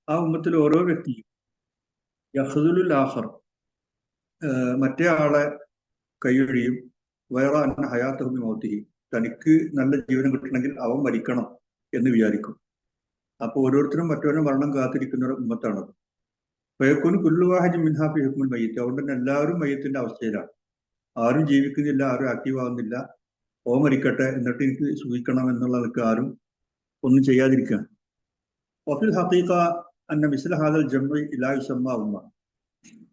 ആ ഉമ്മത്തിൽ ഓരോ വ്യക്തിയും യഹ്ദുലുൽ ആഖർ, മറ്റേ ആളെ കൈയൊഴിയും. വയറ അന്ന ഹയാത്തഹു ബി മൗത്തിഹി, തനിക്ക് നല്ല ജീവനം കിട്ടണമെങ്കിൽ അവൻ മരിക്കണം എന്ന് വിചാരിക്കും. അപ്പൊ ഓരോരുത്തരും മറ്റവരുടെ മരണം കാത്തിരിക്കുന്ന ഒരു ഉമ്മത്താണത്. ഫയക്കുൻ കുല്ലു വാഹിദിൻ മിൻഹാ ഫി ഹുക്മുൽ മയ്യിത്ത്, അതുകൊണ്ട് തന്നെ എല്ലാവരും മയ്യത്തിന്റെ അവസ്ഥയിലാണ്. ആരും ജീവിക്കുന്നില്ല, ആരും ആക്റ്റീവ് ആവുന്നില്ല. ഓ മരിക്കട്ടെ എന്നിട്ട് എനിക്ക് സൂഹിക്കണം എന്നുള്ള നിലക്ക് ആരും ഒന്നും ചെയ്യാതിരിക്കുകയാണ്. വഫിൽ ഹഖീഖ അന്ന മിസ്ല ഹാദൽ ജംഇ ലാ യുസമ്മ ഉമ്മ,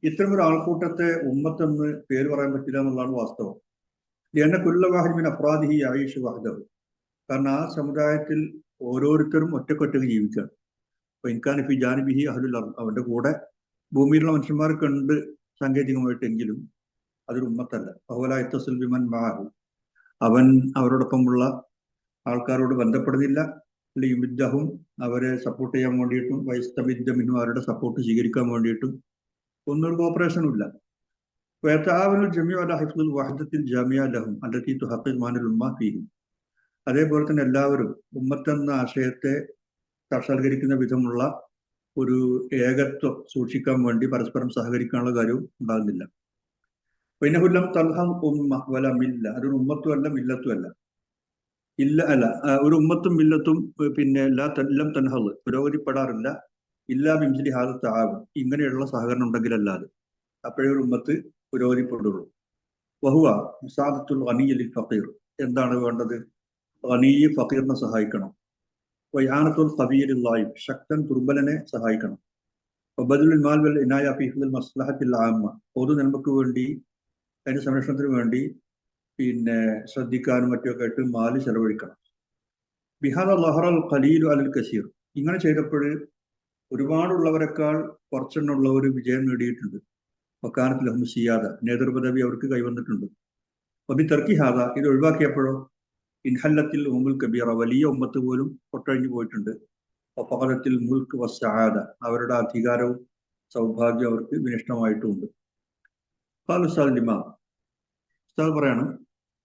ഇത്തരം ഒരു ആൾക്കൂട്ടത്തെ ഉമ്മത്തെന്ന് പേര് പറയാൻ പറ്റില്ല എന്നുള്ളതാണ് വാസ്തവം. ലിഅന്ന കുല്ല വാഹിദ് മിൻ അഫ്റാദിഹി യഈഷു വഹ്ദഹു, കാരണം ആ സമുദായത്തിൽ ഓരോരുത്തരും ഒറ്റക്കൊറ്റക്ക് ജീവിക്കുകയാണ്. അപ്പൊ ഇൻകാന ഫി ജാനിബിഹി അഹ്ലുൽ അർദ്, അവന്റെ കൂടെ ഭൂമിയിലുള്ള മനുഷ്യന്മാർക്ക് ഉണ്ട് സാങ്കേതികമായിട്ടെങ്കിലും അതൊരു ഉമ്മത്തല്ല. ഫഹുവ യത്തസിൽ ബിമൻ മഅഹു, അവൻ അവരോടൊപ്പമുള്ള ആൾക്കാരോട് ബന്ധപ്പെടുന്നില്ല. ലിയുമിദ്ദഹും, അവരെ സപ്പോർട്ട് ചെയ്യാൻ വേണ്ടിയിട്ടും വയസ്തമിദ്ദ മിൻഹു, അവരുടെ സപ്പോർട്ട് സ്വീകരിക്കാൻ വേണ്ടിയിട്ടും ഒന്നൊരു കോപ്പറേഷനും ഇല്ല. വയതആവനുൽ ജമീഉ അലാ ഹിഫ്ദിൽ വഹ്ദത്തിൽ ജാമിഅ ലഹും അല്ലതി തുഹഖിഖ് മാനൽ ഉമ്മ ഫീഹി, അതേപോലെ തന്നെ എല്ലാവരും ഉമ്മത്തെന്ന ആശയത്തെ സാക്ഷാത്കരിക്കുന്ന വിധമുള്ള ഒരു ഏകത്വം സൂക്ഷിക്കാൻ വേണ്ടി പരസ്പരം സഹകരിക്കാനുള്ള കാര്യവും ഉണ്ടാകുന്നില്ല. പിന്നഹുല്ലം തൽഹം ഉമ്മ വല മില്ല, അതൊരു ഉമ്മത്തും അല്ല മില്ലത്തും അല്ല. ഇല്ല അല്ല ഒരു ഉമ്മത്തും മില്ലത്തും പിന്നെ എല്ലാം തൻഹൽ പുരോഗതിപ്പെടാറില്ല. ഇല്ലാ ബിംസിലി ഹാദത്ത് ആവും, ഇങ്ങനെയുള്ള സഹകരണം ഉണ്ടെങ്കിലല്ലാതെ. അപ്പോഴേ ഒരു ഉമ്മത്ത് പുരോഗതിപ്പെടുള്ളൂ. വഹുവ മുസാദത്തുൽ ഗനിയ്യ ലിൽ ഫഖീർ, എന്താണ് വേണ്ടത്? ഗനിയ്യ് ഫഖീറിനെ സഹായിക്കണം. വയാനത്തുൽ ഖബീർ ലായിബ്, ശക്തൻ ദുർബലനെ സഹായിക്കണം. വബദുൽ മാൽ വൽ ഇനായ ഫി ഹിഫ്ദിൽ മസ്ലഹത്തിൽ ആമ്മ, പൊതു നന്മക്ക് വേണ്ടി, അതിന്റെ സംരക്ഷണത്തിന് വേണ്ടി പിന്നെ ശ്രദ്ധിക്കാനും മറ്റുമൊക്കെ ആയിട്ട് മാല് ചെലവഴിക്കണം. ബിഹാദ ലഹറൽ ഖലീലു അലൽ കസീർ, ഇങ്ങനെ ചെയ്തപ്പോൾ ഒരുപാടുള്ളവരെക്കാൾ കുറച്ചെണ്ണുള്ളവർ വിജയം നേടിയിട്ടുണ്ട്. വക്കാനത്തിൽ ലഹും സിയാദ, നേതൃപദവി അവർക്ക് കൈവന്നിട്ടുണ്ട്. വബി തർക്കി ഹാദ, ഇത് ഒഴിവാക്കിയപ്പോഴോ ഇൻഹല്ലത്തിൽ ഉമ്മുൽ കബീറ, വലിയ ഉമ്മത്ത് പോലും പൊട്ടഴിഞ്ഞു പോയിട്ടുണ്ട്. ഫഖദത്തിൽ മുൽക്ക് വസ്സആദ, അവരുടെ അധികാരവും സൗഭാഗ്യം അവർക്ക് വിനഷ്ടമായിട്ടുമുണ്ട്. ഖാല ഉസ്താദ് ഇമാം, ഉസ്താദ് പറയാണ്,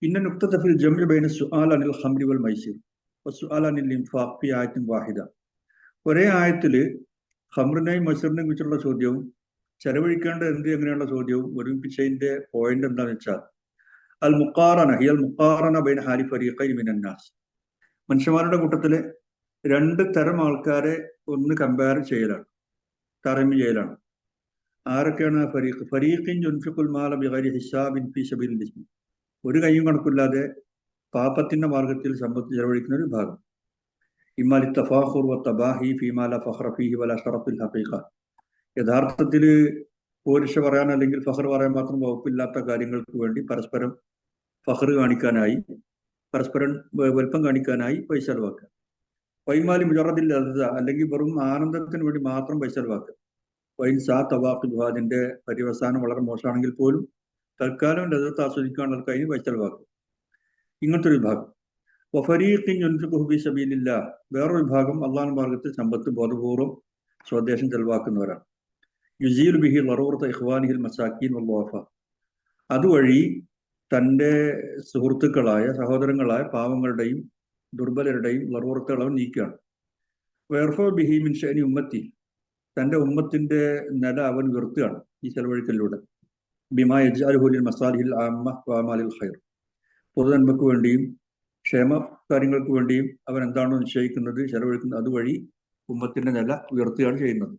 ഇന്ന നുക്തത ഫിൽ ജംഇ ബൈന സുആൽ അനിൽ ഖംരി വൽ മൈസിർ വസ്സുആൽ അനിൽ ഇൻഫാഖ് ഫി ആയത്തിൻ വാഹിദ, ഒരേ ആയത്തില് ഖംറിനെയും മൈസിറിനെയും കുറിച്ചുള്ള ചോദ്യവും ചെലവഴിക്കേണ്ട എങ്ങനെയുള്ള ചോദ്യവും ഒരുമിപ്പിച്ചതിന്റെ പോയിന്റ് എന്താണെന്ന് വെച്ചാൽ അൽ മുഖാറന ഹിയൽ മുഖാറന ബൈന ഹാലി ഫരീഖൈൻ മിനൻ നാസ്, മനുഷ്യന്മാരുടെ കൂട്ടത്തിലെ രണ്ട് തരം ആൾക്കാരെ ഒന്ന് കമ്പയർ ചെയ്യലാണ്, താരതമ്യം ചെയ്യലാണ്. ആരൊക്കെയാണ് ഫരീഖ്? ഫരീഖിൻ യുൻഫിഖുൽ മാല ബിഗൈരി ഹിസാബിൻ ഫീ സബീലിൽ, ഒരു കയ്യും കണക്കില്ലാതെ പാപത്തിന്റെ മാർഗത്തിൽ സമ്പത്ത് ചെലവഴിക്കുന്ന ഒരു വിഭാഗം. ഇമ്മാലി തഫാഖുർ വ തബാഹി ഫീമാ ലാ ഫഖറ ഫീഹി വലാ ശറഫിൽ ഹഖീഖ, യഥാർത്ഥത്തിൽ പോരിഷ പറയാൻ അല്ലെങ്കിൽ ഫഖർ പറയാൻ മാത്രം വകുപ്പില്ലാത്ത കാര്യങ്ങൾക്ക് വേണ്ടി പരസ്പരം ഫഖർ കാണിക്കാനായി, പരസ്പരം വലുപ്പം കാണിക്കാനായി പൈസ ചെലവാക്കുക. വൈമാലി മുജറദിൽ ലദ്ദ, അല്ലെങ്കിൽ വെറും ആനന്ദത്തിന് വേണ്ടി മാത്രം പൈസ ചെലവാക്കുക. വൈൻ സാ തവാഖുൽ, അതിന്റെ പര്യവസാനം വളരെ മോശമാണെങ്കിൽ പോലും തൽക്കാലം ലദ്ദത്ത് ആസ്വദിക്കാനുള്ള കഴിഞ്ഞ് പൈസ ചെലവാക്കുക. ഇങ്ങനത്തെ ഒരു വിഭാഗം. വഫരീഖിൻ യുൻഫിഖുഹു ഫീ സബീലില്ലാഹ്, വേറൊരു വിഭാഗം അള്ളാഹുവിന്റെ മാർഗ്ഗത്തിൽ സമ്പത്ത് ബോധപൂർവ്വം സ്വദേശം ചെലവാക്കുന്നവരാണ്. യുസീൽ ബിഹി ലറൂറത ഇഖ്വാനിഹിൽ മസാക്കീൻ വൽളുഅഫ, അതുവഴി തൻ്റെ സുഹൃത്തുക്കളായ സഹോദരങ്ങളായ പാവങ്ങളുടെയും ദുർബലരുടെയും ലറൂറത്തുകൾ അവൻ നീക്കുകയാണ്. വേർഫോ ബിഹി മിൻ ഷഅനി ഉമ്മത്തി, തൻ്റെ ഉമ്മത്തിന്റെ നില അവൻ ഉയർത്തുകയാണ് ഈ ചെലവഴിക്കലിലൂടെ. ബിമാ യജ്അലുഹു ലിൽ മസാലിഹിൽ ആമ്മ വഅമാലിൽ ഖൈർ, പൊതുനന്മക്ക് വേണ്ടിയും ക്ഷേമ കാര്യങ്ങൾക്ക് വേണ്ടിയും അവൻ എന്താണോ നിശ്ചയിക്കുന്നത് ചെലവഴിക്കുന്നത്, അതുവഴി ഉമ്മത്തിന്റെ നില ഉയർത്തുകയാണ് ചെയ്യുന്നത്.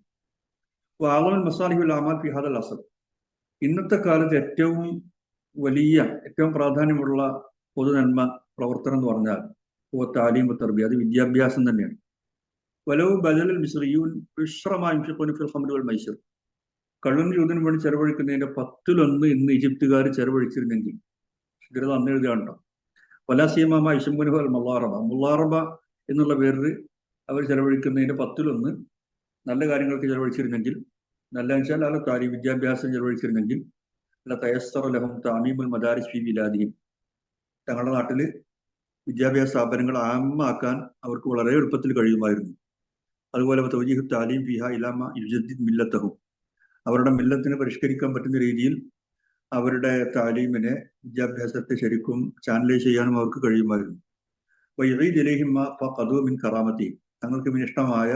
അഅ്ളമുൽ മസാലിഹുൽ അമാൽ ഫി ഹാദൽ അസ്ർ, ഇന്നത്തെ കാലത്ത് ഏറ്റവും പ്രാധാന്യമുള്ള പൊതുനന്മ പ്രവർത്തനം എന്ന് പറഞ്ഞാൽ താലീം തർബിയ, അത് വിദ്യാഭ്യാസം തന്നെയാണ്. വലവ് ബദലൽ മിസ്രിയൂൻ ഇശ്റമാ യുൻഫിഖൂന ഫിൽ ഖംറി വൽ മൈസിർ, കള്ളിനും ചൂതിനും വേണ്ടി ചെലവഴിക്കുന്നതിന്റെ 10% ഇന്ന് ഈജിപ്തുകാർ ചെലവഴിച്ചിരുന്നെങ്കിൽ, ഇതിൽ അന്ന് എഴുതുകയുണ്ടോ, വലാസിയമാമ ഇഷമുനഹു അൽ മുള്ളാറബ എന്നുള്ള പേരിൽ അവർ ചെലവഴിക്കുന്നതിന്റെ 10% നല്ല കാര്യങ്ങൾക്ക് ചെലവഴിച്ചിരുന്നെങ്കിൽ, നല്ല വെച്ചാൽ അല്ല താലീം വിദ്യാഭ്യാസം ചെലവഴിച്ചിരുന്നെങ്കിൽ, അല്ല തയസ്സറ ലഹും തഅമീമുൽ മദാരിസ് ഫീ ബിലാദിഹിം, തങ്ങളുടെ നാട്ടിൽ വിദ്യാഭ്യാസ സ്ഥാപനങ്ങൾ ആമാക്കാൻ അവർക്ക് വളരെ എളുപ്പത്തിൽ കഴിയുമായിരുന്നു. അതുപോലെ തൗജീഹു താലീം ഫിഹ ഇലാമ യുജദ്ദിദ് മില്ലത്തഹും, അവരുടെ മില്ലത്തിനെ പരിഷ്കരിക്കാൻ പറ്റുന്ന രീതിയിൽ അവരുടെ താലീമിനെ, വിദ്യാഭ്യാസത്തെ ശരിക്കും ചാനലൈസ് ചെയ്യാനും അവർക്ക് കഴിയുമായിരുന്നു. വയഈദ് ഇലൈഹിം മാ ഫഖദൂ മിൻ കറാമത്തി, തങ്ങൾക്ക് വിനിഷ്ടമായ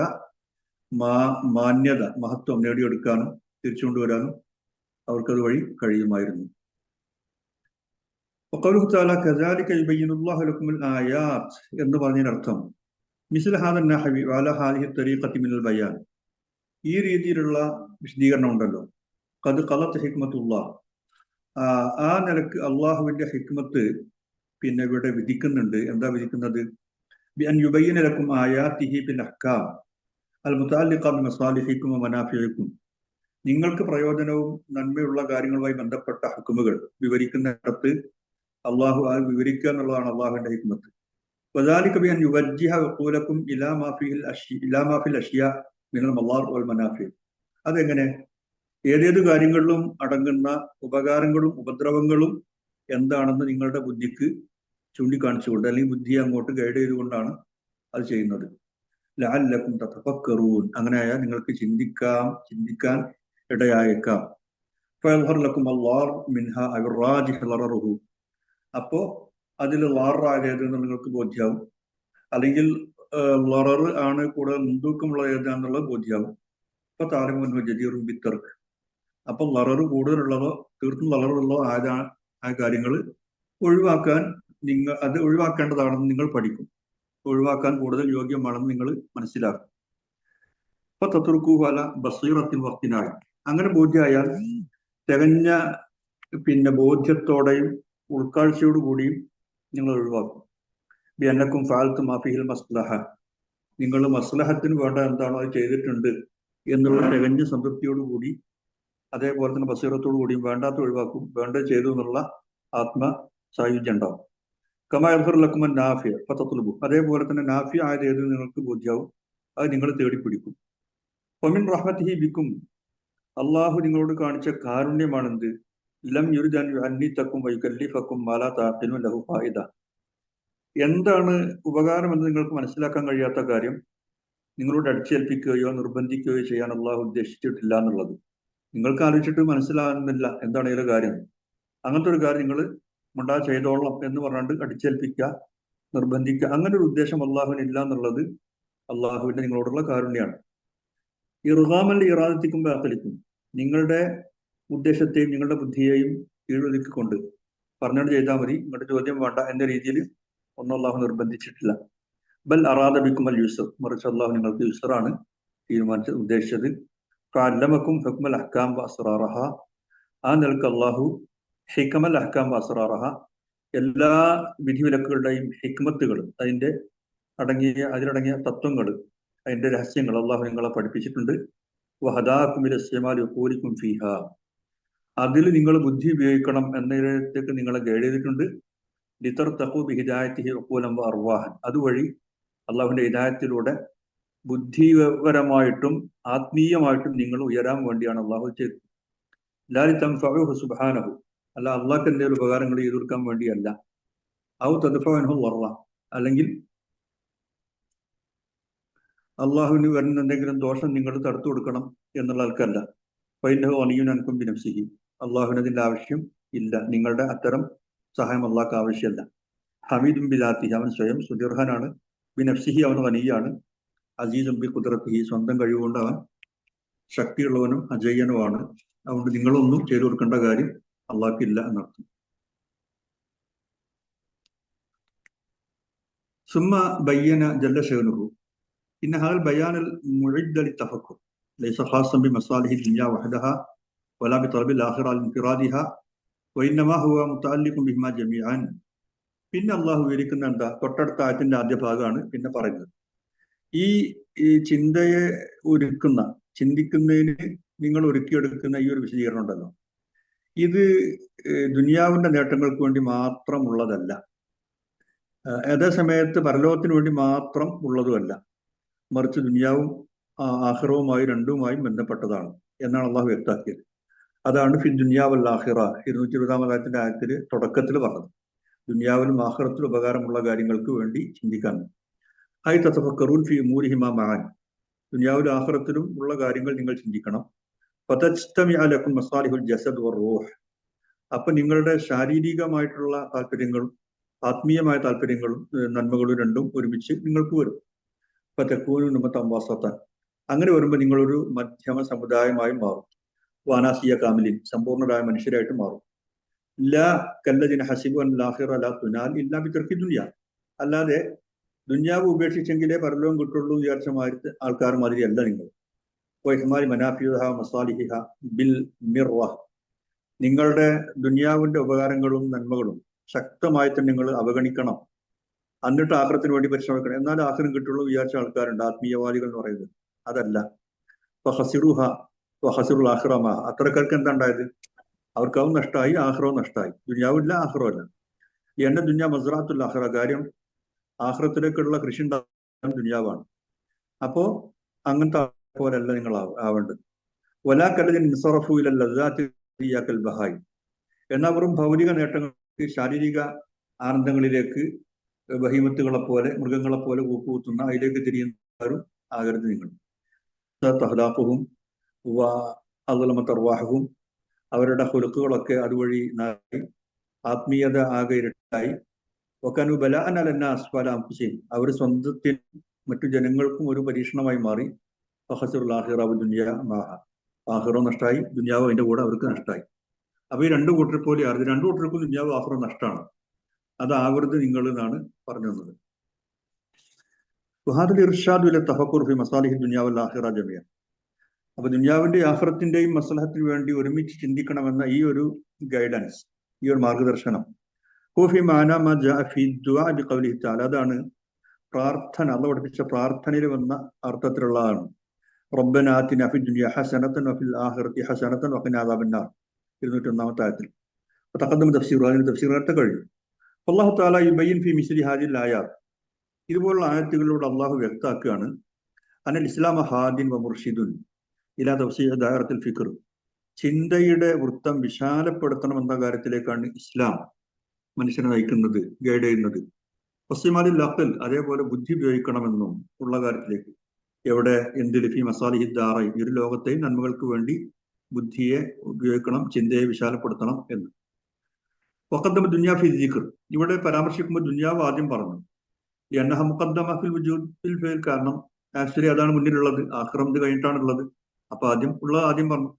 മാന്യത, മഹത്വം നേടിയെടുക്കാനും തിരിച്ചു കൊണ്ടുവരാനും അവർക്കത് വഴി കഴിയുമായിരുന്നു. وقوله تعالى كذلك يبين الله لكم الآيات എന്ന് പറഞ്ഞതിനർത്ഥം مثل هذا النحو وعلى هذه الطريقة من البيان, ഈ രീതിയിലുള്ള വിശദീകരണം ഉണ്ടല്ലോ, ഖദ് ഖലത്ത് ഹിക്മത്തുല്ലാഹ്, ആ നിലക്ക് അള്ളാഹുവിന്റെ ഹിക്മത്ത് പിന്നെ ഇവിടെ വിധിക്കുന്നുണ്ട്. എന്താ വിധിക്കുന്നത്? ബിഅൻ യുബയ്യിന ലക്കും ആയാതിഹി ബിൽ അഹ്കാം അൽ മുതഅല്ലിഖ ബിമസാലിഹിക്കും വമനാഫിഇക്കും, നിങ്ങൾക്ക് പ്രയോജനവും നന്മയുള്ള കാര്യങ്ങളുമായി ബന്ധപ്പെട്ട ഹുക്കുമുകൾ വിവരിക്കുന്നിടത്ത് അള്ളാഹു വിവരിക്കുക എന്നുള്ളതാണ് അള്ളാഹുവിന്റെ ഹിക്മത്ത്. വദാലിക ബിഅൻ യുവജ്ജിഹ ഉഖൂലക്കും ഇലാ മാ ഫിൽ അഷ്യാ മിനൽ മളാർ വൽ മനാഫി, അതെങ്ങനെ? ഏതേത് കാര്യങ്ങളിലും അടങ്ങുന്ന ഉപകാരങ്ങളും ഉപദ്രവങ്ങളും എന്താണെന്ന് നിങ്ങളുടെ ബുദ്ധിക്ക് ചൂണ്ടിക്കാണിച്ചുകൊണ്ട്, അല്ലെങ്കിൽ ബുദ്ധിയെ അങ്ങോട്ട് ഗൈഡ് ചെയ്തുകൊണ്ടാണ് അത് ചെയ്യുന്നത്. ലഅല്ലക്കും തതഫക്കറൂൻ, അങ്ങനെയായാൽ നിങ്ങൾക്ക് ചിന്തിക്കാൻ ഇടയായേക്കാം. ഫയദ്ഹർ ലക്കും അല്ലാർ മിൻഹാ അർറാജിഹ് ലററുഹു, അപ്പോ അതിൽ ലാറായത് എന്ന് നിങ്ങൾക്ക് ബോധ്യാവും, അല്ലെങ്കിൽ ലറർ ആണ് കൂടുതൽ മുൻതൂക്കമുള്ളത് ഏതാന്നുള്ളത് ബോധ്യാവും. അപ്പൊ താരമുൻഹു ജദീറും ബിത്തർക്ക്, അപ്പൊ ലറർ കൂടുതലുള്ളതോ തീർത്തും ലററുള്ളതോ ആ കാര്യങ്ങൾ ഒഴിവാക്കേണ്ടതാണെന്ന് നിങ്ങൾ പഠിക്കും, ഒഴിവാക്കാൻ കൂടുതൽ യോഗ്യമാണെന്ന് നിങ്ങൾ മനസ്സിലാക്കും. അപ്പൊ തത്രുക്കു അല ബസീറത്തിൻ വഖ്തിനായി, അങ്ങനെ ബോധ്യമായാൽ തികഞ്ഞ പിന്നെ ബോധ്യത്തോടെയും ഉൾക്കാഴ്ചയോടുകൂടിയും നിങ്ങൾ ഒഴിവാക്കും. ബിഅന്നക്കും ഫഅൽതു മാ ഫീഹിൽ മസ്ലഹ, നിങ്ങൾ മസ്ലഹത്തിന് വേണ്ട എന്താണോ അത് ചെയ്തിട്ടുണ്ട് എന്നുള്ള തികഞ്ഞ സംതൃപ്തിയോടുകൂടി, അതേപോലെ തന്നെ ബസീറത്തോടു കൂടിയും വേണ്ടാത്ത ഒഴിവാക്കും, വേണ്ടത് ചെയ്തു എന്നുള്ള ആത്മസായുജ്യം ഉണ്ടാവും. കമായർലക്കുമൻ നാഫിയ ഫതത്ലുബു, അതേപോലെ തന്നെ നാഫിയ ആയത് ഏത് നിങ്ങൾക്ക് ബോധ്യാവും, അത് നിങ്ങൾ തേടിപ്പിടിക്കും. ഫമിൻ റഹ്മത്തിഹി ബിക്കും, അള്ളാഹു നിങ്ങളോട് കാണിച്ച കാരുണ്യമാണെന്ത്? ലം യുരിദ് അൻ യുഅന്നിതക്കും വയുകല്ലിഫക്കും മാ ലാ തഅഖിലൂന ലഹു ഫായിദ, എന്താണ് ഉപകാരം എന്ന് നിങ്ങൾക്ക് മനസ്സിലാക്കാൻ കഴിയാത്ത കാര്യം നിങ്ങളോട് അടിച്ചേൽപ്പിക്കുകയോ നിർബന്ധിക്കുകയോ ചെയ്യാൻ അള്ളാഹു ഉദ്ദേശിച്ചിട്ടില്ല എന്നുള്ളത്. നിങ്ങൾക്ക് ആലോചിച്ചിട്ട് മനസ്സിലാകുന്നില്ല എന്താണ് ഇതിലെ കാര്യം, അങ്ങനത്തെ ഒരു കാര്യം നിങ്ങൾ മുണ്ടാ ചെയ്തോളാം എന്ന് പറഞ്ഞാണ്ട് അടിച്ചേൽപ്പിക്കുക, നിർബന്ധിക്കുക, അങ്ങനെ ഒരു ഉദ്ദേശം അള്ളാഹുവിന് ഇല്ല എന്നുള്ളത് അള്ളാഹുവിന്റെ നിങ്ങളോടുള്ള കാരുണ്യാണ്. ഇർഗാമൽ ഇറാദത്തിക്കും ബാത്തലിക്കും, നിങ്ങളുടെ ഉദ്ദേശത്തെയും നിങ്ങളുടെ ബുദ്ധിയെയും കീഴൊതുക്കിക്കൊണ്ട് പറഞ്ഞാണ്ട് ചെയ്താൽ മതി, നിങ്ങളുടെ ചോദ്യം വേണ്ട എന്ന രീതിയിൽ ഒന്നും അള്ളാഹു നിർബന്ധിച്ചിട്ടില്ല. ബൽ അറാദ ബിക്കും അൽ യുസർ, മറിച്ച് അള്ളാഹു നിങ്ങൾക്ക് യുസറാണ് ഉദ്ദേശിച്ചത്. ഫഅല്ലമക്കും ഹുക്മൽ അഹ്കാം വഅസ്റാറഹ, ആ നിലക്ക് അള്ളാഹു ഹിക്മൽ അഹ്കാം വഅസ്റാറഹ, എല്ലാ വിധിവിലക്കുകളുടെയും ഹിക്മത്തുകൾ, അതിലടങ്ങിയ തത്വങ്ങൾ, അതിന്റെ രഹസ്യങ്ങൾ അള്ളാഹു നിങ്ങളെ പഠിപ്പിച്ചിട്ടുണ്ട്. വഹദാക്കും ഇല ഇസ്തിമാലി ഉഖൂലിക്കും ഫീഹാ, അതിൽ നിങ്ങൾ ബുദ്ധി ഉപയോഗിക്കണം എന്നതിലേക്ക് നിങ്ങളെ ഗൈഡ് ചെയ്തിട്ടുണ്ട്. ലിതർതഖു ബിഹിദായത്തിഹി ഉഖൂലൻ വഅർവാഹൻ, അതുവഴി അള്ളാഹുവിന്റെ ഹിദായത്തിലൂടെ ബുദ്ധിപരമായിട്ടും ആത്മീയമായിട്ടും നിങ്ങൾ ഉയരാൻ വേണ്ടിയാണ് അള്ളാഹു ചെയ്തത്. ലാലി തൻഫഉഹു സുബ്ഹാനഹു, അല്ല അള്ളാഹ്ക്ക് എന്തെങ്കിലും ഉപകാരങ്ങൾ ചെയ്തു കൊടുക്കാൻ വേണ്ടിയല്ല. ഔ തദ്ഫഉഹു വറ, അല്ലെങ്കിൽ അള്ളാഹുവിന് വരുന്ന എന്തെങ്കിലും ദോഷം നിങ്ങൾ തടുത്തു കൊടുക്കണം എന്നുള്ള ആൾക്കല്ല. ഫൈനഹു ഗനിയ്യുൻ അൻകും ബിനഫ്സിഹി, അള്ളാഹുവിന് അതിന്റെ ആവശ്യം ഇല്ല, നിങ്ങളുടെ അത്തരം സഹായം അള്ളാഹ്ക്ക് ആവശ്യമല്ല. ഹമീദും ബിദാത്തിഹി, അവൻ സ്വയം സുദീർഘനാണ്. ബിനഫ്സിഹി, അവൻ ഗനിയാണ്. അസീസും ബി ഖുദ്റത്തിഹി, സ്വന്തം കഴിവുകൊണ്ട് അവൻ ശക്തിയുള്ളവനും അജയ്യനുമാണ്. അതുകൊണ്ട് നിങ്ങളൊന്നും ചെയ്തു കൊടുക്കേണ്ട കാര്യം അള്ളാഹ്ക്ക് ഇല്ല എന്നർത്ഥം. സുമ്മ ബയ്യന ജല്ല ശഅനുഹു ഇന്ന ഹാദൽ ബയാനൽ മുഇദ്ദ ലിത്തഫക്കുർ ലൈസ ഖാസ്സൻ ബിമസാലിഹി ദുനിയ വഹദഹ വലാ ബിതലബിൽ ആഖിറ ലിൻഫിറാദിഹ വഇന്നമാ ഹുവ മുതഅല്ലിഖുൻ ബിഹിമാ ജമീഅൻ. പിന്നെ അള്ളാഹു വിവരിക്കുന്ന എന്താ? തൊട്ടടുത്ത ആയത്തിന്റെ ആദ്യ ഭാഗമാണ് പിന്നെ പറയുന്നത്. ഈ ചിന്തയെ ചിന്തിക്കുന്നതിന് നിങ്ങൾ ഒരുക്കിയെടുക്കുന്ന ഈ ഒരു വിശദീകരണം ഉണ്ടല്ലോ, ഇത് ദുനിയാവിന്റെ നേട്ടങ്ങൾക്ക് വേണ്ടി മാത്രമുള്ളതല്ല, അതേ സമയത്ത് പരലോകത്തിന് വേണ്ടി മാത്രം ഉള്ളതുമല്ല, മറിച്ച് ദുനിയാവും ആഖിറവുമായി രണ്ടുമായും ബന്ധപ്പെട്ടതാണ് എന്നാണ് അള്ളാഹു വ്യക്തമാക്കിയത്. അതാണ് ഫി ദുനിയാവൽ ആഖിറ 220-ാമത്തെ ആയത്തിൽ തുടക്കത്തിൽ പറഞ്ഞത്. ദുനിയാവിലും ആഖിറത്തിലും ഉപകാരമുള്ള കാര്യങ്ങൾക്ക് വേണ്ടി ചിന്തിക്കാൻ. ഹൈ തതഫക്കറൂൻ ഫി ഉമൂരിഹിമാ മഅൻ, ദുനിയാവിലും ആഖിറത്തിലും ഉള്ള കാര്യങ്ങൾ നിങ്ങൾ ചിന്തിക്കണം. ഫതജ്തമിഅ ലക്കും മസാലിഹുൽ ജസദ് വറൂഹ്, അപ്പൊ നിങ്ങളുടെ ശാരീരികമായിട്ടുള്ള താല്പര്യങ്ങളും ആത്മീയമായ താല്പര്യങ്ങളും നന്മകളും രണ്ടും ഒരുമിച്ച് നിങ്ങൾക്ക് വരും. ഫതകൂനു ഉമ്മത്തൻ വസത്തൻ, അങ്ങനെ വരുമ്പോൾ നിങ്ങളൊരു മധ്യമ സമുദായമായി മാറും. വാനാസിയ കാമിലിൻ, സമ്പൂർണ്ണരായ മനുഷ്യരായിട്ട് മാറും. ലാ കല്ലദിന ഹസിബു അൻ ലാഹിറ ലാ തുനാൽ ഇല്ലാ ബിതർക്കി ദുനിയ. അല്ലാതെ ദുന്യാവ് ഉപേക്ഷിച്ചെങ്കിലേ പരലോകം കിട്ടുള്ളൂ വിചാരിച്ച മാതിരി ആൾക്കാർ മാതിരിയല്ല നിങ്ങൾ. വൈഹ്മാലി മനാഫിഹ മസാലിഹിഹ ബിൽ മിർറ. നിങ്ങളുടെ ദുന്യാവിന്റെ ഉപകാരങ്ങളും നന്മകളും ശക്തമായി തന്നെ നിങ്ങൾ അവഗണിക്കണം. എന്നിട്ട് ആഖിറത്തിന് വേണ്ടി പരിശ്രമിക്കണം. എന്നാൽ ആഖിറം കിട്ടുള്ളൂ വിചാരിച്ച ആൾക്കാരുണ്ട്, ആത്മീയവാദികൾ എന്ന് പറയുന്നത്. അതല്ല. ഫഹസിറുഹ വഹസിറുൽ ആഖിറമ. അത്തരക്കാർക്ക് എന്താ ഉണ്ടായത്? അവർക്കവും നഷ്ടമായി, ആഖിറവും നഷ്ടമായി. ദുന്യാവില്ല, ആഖിറവും അല്ല. എന്നെ ദുന്യ മസ്റാത്തുൽ ആഖിറ. കാര്യം ആഖിറത്തിലേക്കുള്ള കൃഷി ഉണ്ടാകുന്ന ദുന്യാവാണ്. അപ്പോ അങ്ങനത്തെ പോലല്ല നിങ്ങൾ ആവേണ്ടത്. വലാക്കല്ലതിൻ ഇൻസറഫു ഇലൽ ലദ്ദാത്തി ഇയ്യാക്കൽ ബഹായി. എന്നാൽ വെറും ഭൗതിക നേട്ടങ്ങൾക്ക്, ശാരീരിക ആനന്ദങ്ങളിലേക്ക് ബഹീമത്തുകളെ പോലെ, മൃഗങ്ങളെ പോലെ കൂപ്പുകുത്തുന്ന അതിലേക്ക് തിരിയുന്നവരും ആകരുത് നിങ്ങൾ. തഹ്ലാഖുഹും വ അദ്ലമത് അർവാഹും. അവരുടെ ഹുലുക്കുകളൊക്കെ അതുവഴി നായി, ആത്മീയത ആകെ ഇരട്ടായി. വക്കാനു ബലാഅൻ അലന്നാസ് ഫല അൻഫുസിഹിം. അവർ സ്വന്തത്തിന് മറ്റു ജനങ്ങൾക്കും ഒരു പരീക്ഷണമായി മാറി. ഫഖസിറുൽ ആഖിറ വദുനിയ മാഹ. ആഖിറവും നഷ്ടമായി, ദുനിയാവും അതിന്റെ കൂടെ അവർക്ക് നഷ്ടമായി. അപ്പൊ ഈ രണ്ടു കൂട്ടരെ പോലെ അറിഞ്ഞു, രണ്ടു കൂട്ടർക്കും ദുനിയാവ് ആഖിറവും നഷ്ടമാണ്. അതാവരുത് നിങ്ങൾ എന്നാണ് പറഞ്ഞു തന്നത്. വഹാദുൽ ഇർഷാദു ഇല തഫക്കുർ ഫി മസാലിഹി ദുനിയ വൽ ആഖിറ ജമിഅ. അപ്പൊ ദുനിയാവിന്റെ ആഖിറത്തിന്റെയും മസ്ലഹത്തിന് വേണ്ടി ഒരുമിച്ച് ചിന്തിക്കണമെന്ന ഈ ഒരു ഗൈഡൻസ്, ഈ ഒരു മാർഗദർശനം, ഹൂഫി മാനാ മാ ജാഅ ഫി ദുആ ബിഖൗലിഹി തആല. അതാണ് പ്രാർത്ഥന, അല്ലാഹു പഠിപ്പിച്ച പ്രാർത്ഥനയിൽ വന്ന അർത്ഥത്തിലുള്ളതാണ്. റബ്ബനാ ആതിനാ ഫിദ് ദുനിയ ഹസനതൻ വഫിൽ ആഖിറതി ഹസനതൻ വഖിനാ അദാബന്നാർ. 201 ആയത്തിൽ തഖദ്ദമ തഫ്സീർ. അതിന്റെ തഫ്സീർ നേരത്തെ കഴിഞ്ഞു. അല്ലാഹു തആല യുബയ്യിൻ ഫി മിസ്ലി ഹാദിൽ ആയാത്ത്. ഇതുപോലുള്ള ആയത്തുകളിലൂടെ അള്ളാഹു വ്യക്തമാക്കുകയാണ് അനൽ ഇസ്ലാമ ഹാദിൻ വ മുർഷിദുൻ ഇലാ തവ്സീഅ ദായറത്തുൽ ഫിക്ർ. ചിന്തയുടെ വൃത്തം വിശാലപ്പെടുത്തണമെന്ന കാര്യത്തിലേക്കാണ് ഇസ്ലാം മനുഷ്യനെ നയിക്കുന്നത്, ഗൈഡ് ചെയ്യുന്നത്. വസിമാലിൽ അഖൽ, അതേപോലെ ബുദ്ധി ഉപയോഗിക്കണമെന്നും ഉള്ള കാര്യത്തിലേക്ക്. എവിടെ? എന്തിൽ? ഫി മസാലിഹി ദാറൈൻ. ഇരു ലോകത്തെയും നന്മകൾക്ക് വേണ്ടി ബുദ്ധിയെ ഉപയോഗിക്കണം, ചിന്തയെ വിശാലപ്പെടുത്തണം എന്ന്. വഖദ്ദമ ദുനിയ ഫി ദിക്ർ. ഇവിടെ പരാമർശിക്കുമ്പോൾ ദുനിയാവ് ആദ്യം പറഞ്ഞു. എന്നഹ മുഖദ്ദമ ഫിൽ വുജൂദ് ഫിൽ ഫിൽ. കാരണം ആക്ച്വലി അതാണ് മുന്നിലുള്ളത്, ആഖിറം ഇത് കഴിഞ്ഞിട്ടാണുള്ളത്. അപ്പൊ ആദ്യം ഉള്ളത് ആദ്യം പറഞ്ഞു.